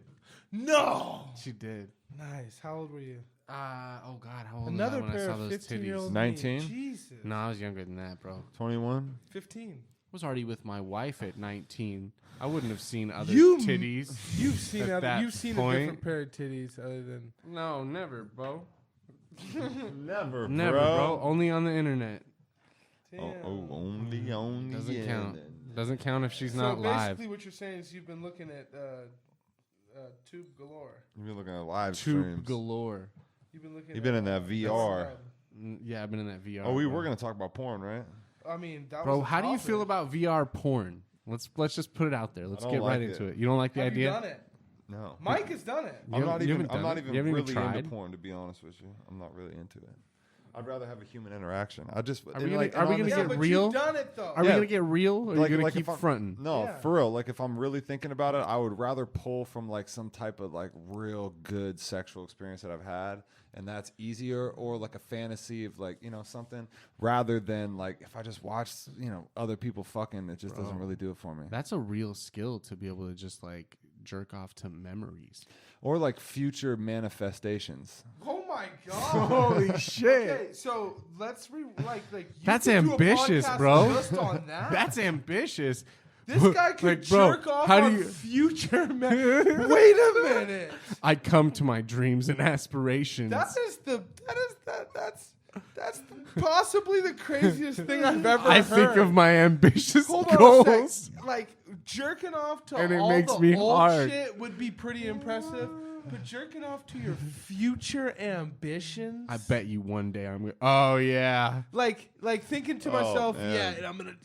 No. She did. Nice. How old were you? Oh God, how old Another was I when I pair saw of those 15-year-old. titties? 19? Jesus. No, I was younger than that, bro. 21. 15. I was already with my wife at 19. I wouldn't have seen other You- titties. You've seen At other, that you've seen a point- different pair of titties other than. No, never, bro. Never, Never, bro. Only on the internet. Damn. only Doesn't count. internet. Doesn't count if she's So not live. basically, what you're saying is you've been looking at Tube Galore. You've been looking at live Tube streams. galore. You've been looking. You've been in that VR. Yeah, I've been in that VR. Oh, we bro. were gonna talk about porn, right? I mean, that Bro, was a how do you feel topic. about VR porn? Let's just put it out there. Let's don't get right like into it. it. You don't like the Have you idea? done it? No. Mike has done it. I'm not you even. haven't I'm done not it? even You haven't even really tried? into porn, to be honest with you. I'm not really into it. I'd rather have a human interaction. I just. Are and we gonna- like, are and we gonna Yeah, honestly- get but real? you've done it though. Are we Yeah. gonna get real, or are you gonna keep if I'm- fronting? No, Yeah. for real. Like if I'm really thinking about it, I would rather pull from like some type of like real good sexual experience that I've had, and that's easier, or like a fantasy of like something, rather than like if I just watch other people fucking, it just doesn't really do it for me. That's a real skill to be able to just like jerk off to memories. Or like future manifestations. Oh my god! Holy shit! Okay, so let's like you That's could do a ambitious, podcast bro. Just on that. That's ambitious. This guy could Like, bro, jerk off how do on you- future. Wait a minute. I come to my dreams and aspirations. That's possibly the craziest thing I've ever I heard. think of my ambitious Hold on goals. a sec. Like jerking off to And it all makes the me old hard. shit would be pretty impressive. But jerking off to your future ambitions, I bet you one day I'm gonna. Oh yeah. like thinking to Oh, myself, man. yeah, and I'm gonna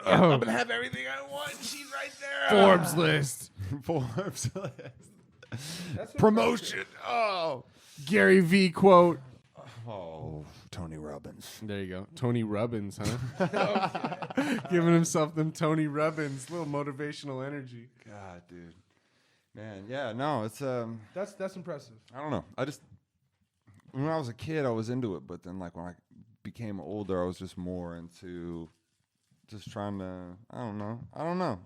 Oh. I'm gonna have everything I want. She's right there. Forbes list. Forbes That's promotion. Oh. Gary V quote. Oh, Tony Robbins. There you go. Tony Robbins, huh? Giving himself them Tony Robbins, little motivational energy. God, dude. Man, yeah, no, it's That's impressive. I don't know. I just when I was a kid, I was into it, but then like when I became older, I was just more into just trying to I don't know.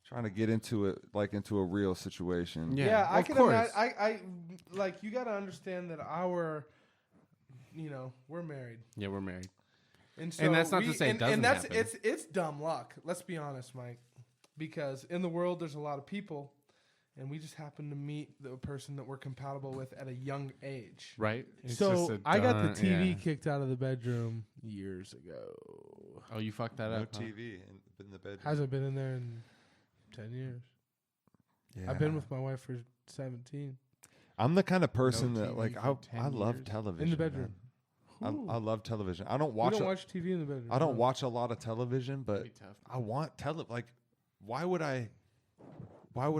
Trying to get into it like into a real situation. Yeah, Yeah, I of can course. imagine. I like you got to understand that our we're married. Yeah, we're married. And so that's not to say it doesn't happen. It's dumb luck. Let's be honest, Mike. Because in the world, there's a lot of people, and we just happen to meet the person that we're compatible with at a young age. Right? It's So just a I got the done- TV yeah. kicked out of the bedroom years ago. Oh, you fucked that No up. huh? TV in the bedroom. Hasn't been in there in 10 years. Yeah. I've been with my wife for 17. I'm the kind of person No that TV like for I 10 love years? television In the bedroom. man. I love television. I don't We watch. don't watch TV in the bedroom. I don't no. watch a lot of television, but Pretty tough. I want like. Why would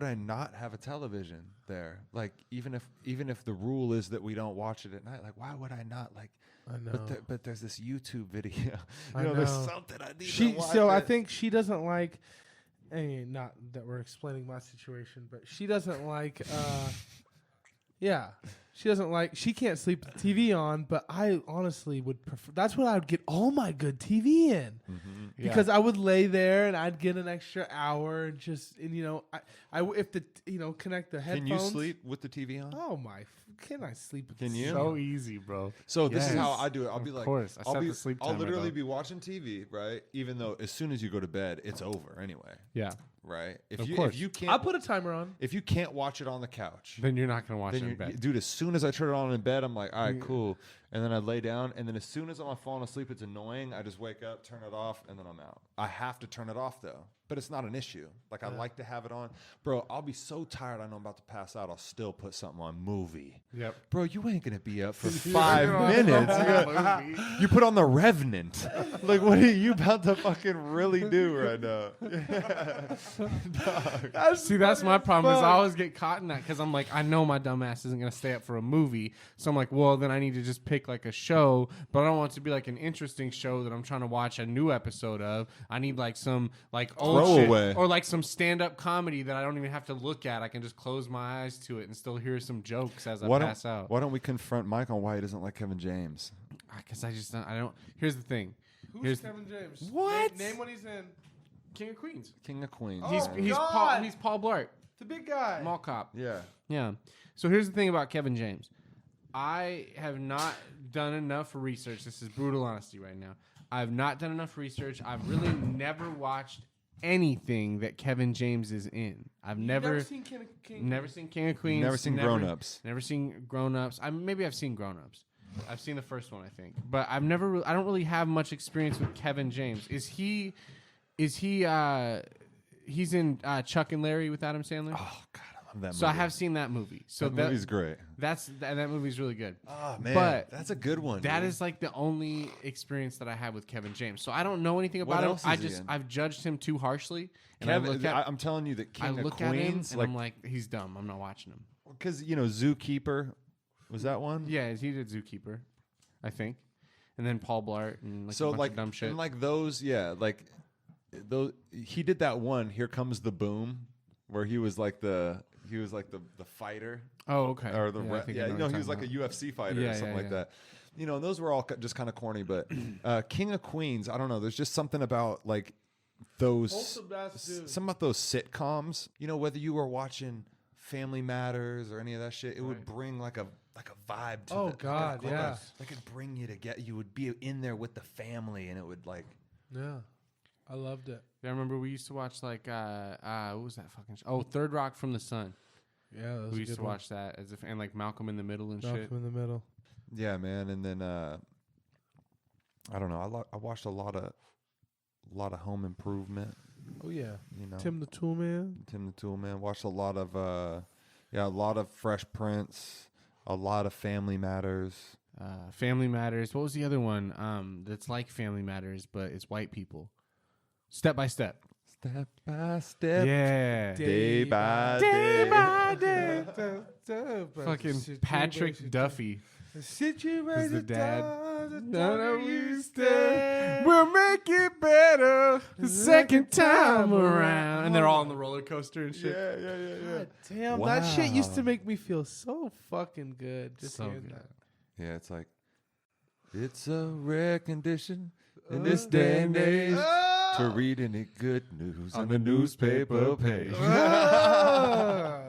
I not have a television there? Like even if the rule is that we don't watch it at night, like why would I not like? I know. But there's this YouTube video. I There's know. something I need to watch. I it. think she doesn't like. Not that we're explaining my situation, but she doesn't like. Yeah, she doesn't like. She can't sleep with the TV on, but I honestly would prefer. That's what I would get all my good TV in. Because I would lay there and I'd get an extra hour and just if the connect the headphones. Can you sleep with the TV on? Oh my! Can I sleep with? Can the you? So easy, bro. So this is Yes. how I do it. I'll be Of like, course. I set the sleep I'll timer, literally though. be watching TV, right? Even though as soon as you go to bed, it's over anyway, Yeah. right? Of If course. you can't, I'll put a timer on. if you can't watch it on the couch, Then you're not gonna watch it then in bed. dude, as soon as I turn it on in bed, I'm like, all right, cool. And then I lay down, and then as soon as I'm falling asleep, it's annoying. I just wake up, turn it off, and then I'm out. I have to turn it off though, but it's not an issue. Like I like to have it on, bro. I'll be so tired, I know I'm about to pass out. I'll still put something on movie. Yep. Bro, you ain't gonna be up for 5 minutes. You put on The Revenant. Like, what are you about to fucking really do right now? See, that's my problem. Is I always get caught in that because I'm like, I know my dumb ass isn't gonna stay up for a movie, so I'm like, well, then I need to just pick like a show, but I don't want it to be like an interesting show that I'm trying to watch a new episode of. I need like some like old shit, Throwaway. or like some stand-up comedy that I don't even have to look at. I can just close my eyes to it and still hear some jokes as I pass out. Why don't we confront Mike on why he doesn't like Kevin James? Because I don't. Here's the thing. Who's Kevin James? What? Name what he's in. King of Queens. King of Queens. Oh, He's Paul Blart, The big guy. Mall Cop. Yeah. Yeah. So here's the thing about Kevin James. I have not done enough research. This is brutal honesty right now. I've not done enough research. I've really never watched anything that Kevin James is in. I've never seen King seen King of Queens. Never seen Grown Ups. Never seen Grown Ups. Maybe I've seen Grown Ups. I've seen the first one, I think. But I don't really have much experience with Kevin James. He's in Chuck and Larry with Adam Sandler? Oh God, I love that movie. So I have seen that movie. So that movie's great. that movie's really good. Oh man, But that's a good one. That dude. is like the only experience that I have with Kevin James. So I don't know anything What about him. else is he in? I've judged him too harshly. And Kevin, I'm telling you that I King of look at him Queens, and I'm like, he's dumb. I'm not watching him. because Zookeeper, was that one? Yeah, he did Zookeeper, I think, and then Paul Blart and like So a bunch like of dumb shit. and like those, yeah, like those. He did that one. Here Comes the Boom, where he was like the fighter. Oh, okay. Or the I think I know he what was you're like a talking UFC fighter Yeah, or something yeah, like that. And those were all just kind of corny. But King of Queens, I don't know. There's just something about like those Wholesome ass dude. some about those sitcoms. Whether you were watching Family Matters or any of that shit, it would bring like a vibe to Oh, the, God, yeah. Like it'd bring you together. You would be in there with the family, and it would like. Yeah. I loved it. Yeah, I remember we used to watch like what was that fucking show? Oh, Third Rock from the Sun. Yeah, that was We a used good to one. watch that and like Malcolm in the Middle and shit. Malcolm in the Middle. Yeah, man, and then I don't know. I watched a lot of Home Improvement. Oh yeah. Tim the Tool Man. the Tool Man. Watched a lot of Fresh Prince, a lot of Family Matters. Family Matters. What was the other one? That's like Family Matters, but it's white people. Step by Step. Step by step, Yeah. day by day. Fucking Patrick Duffy Situation is the dad. stay. We'll make it better the second time around. And they're all on the roller coaster and shit. Yeah. God damn, that shit used Wow. to make me feel so fucking good. Just So hearing good. that. Yeah, it's like it's a rare condition in this day and age to read any good news on the newspaper page. Ah.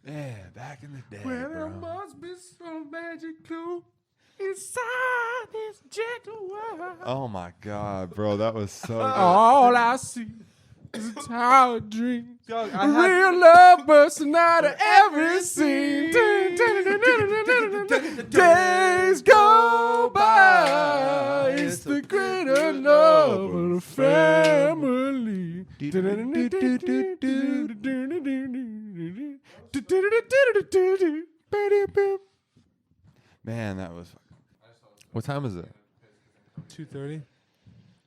Man, back in the day, Well, there bro. must be some magic clue inside this gentle world. Oh my God, bro, that was so good. All I see is a tower of dreams. Dog, A real love bursting out of every scene. Days go by. It's the greater love of the family. Man, that was. What time is it? 2:30.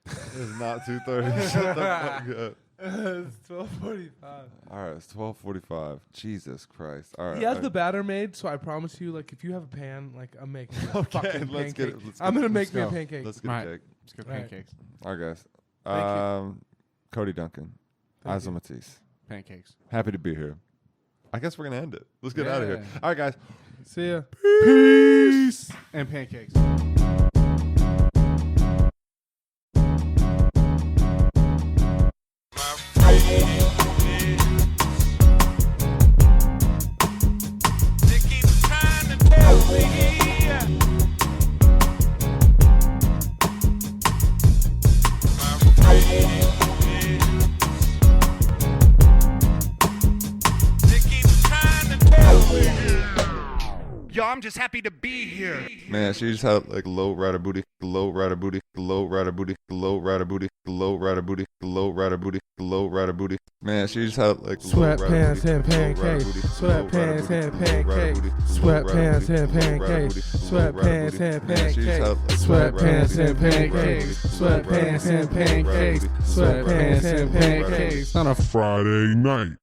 It's not 2:30. Shut the fuck up. It's 12:45. All right, it's 12:45. Jesus Christ. All right. He has the batter made, so I promise you, like, if you have a pan, like, I'm making a Okay, fucking let's get pancake. it. I'm gonna let's make me a go. pancake. Let's get Right. a cake. Let's go All right. pancakes. All right, guys. Thank Cody Duncan, Thank Isa you. Matisse. Pancakes. Happy to be here. I guess we're gonna end it. Let's get out of here. Yeah. All right, guys. See ya. Peace. And pancakes. Yo, I'm just happy to be here. Man, she just had like low rider booty, low rider booty, low rider booty, low rider booty, low rider booty, low rider booty, low rider booty. Man, she just had like Sweatpants and pancakes. Sweatpants and pancakes. Sweatpants and pancakes. Sweatpants and pancakes. Sweatpants and pancakes. Sweatpants and pancakes. Sweatpants and pancakes. On a Friday night.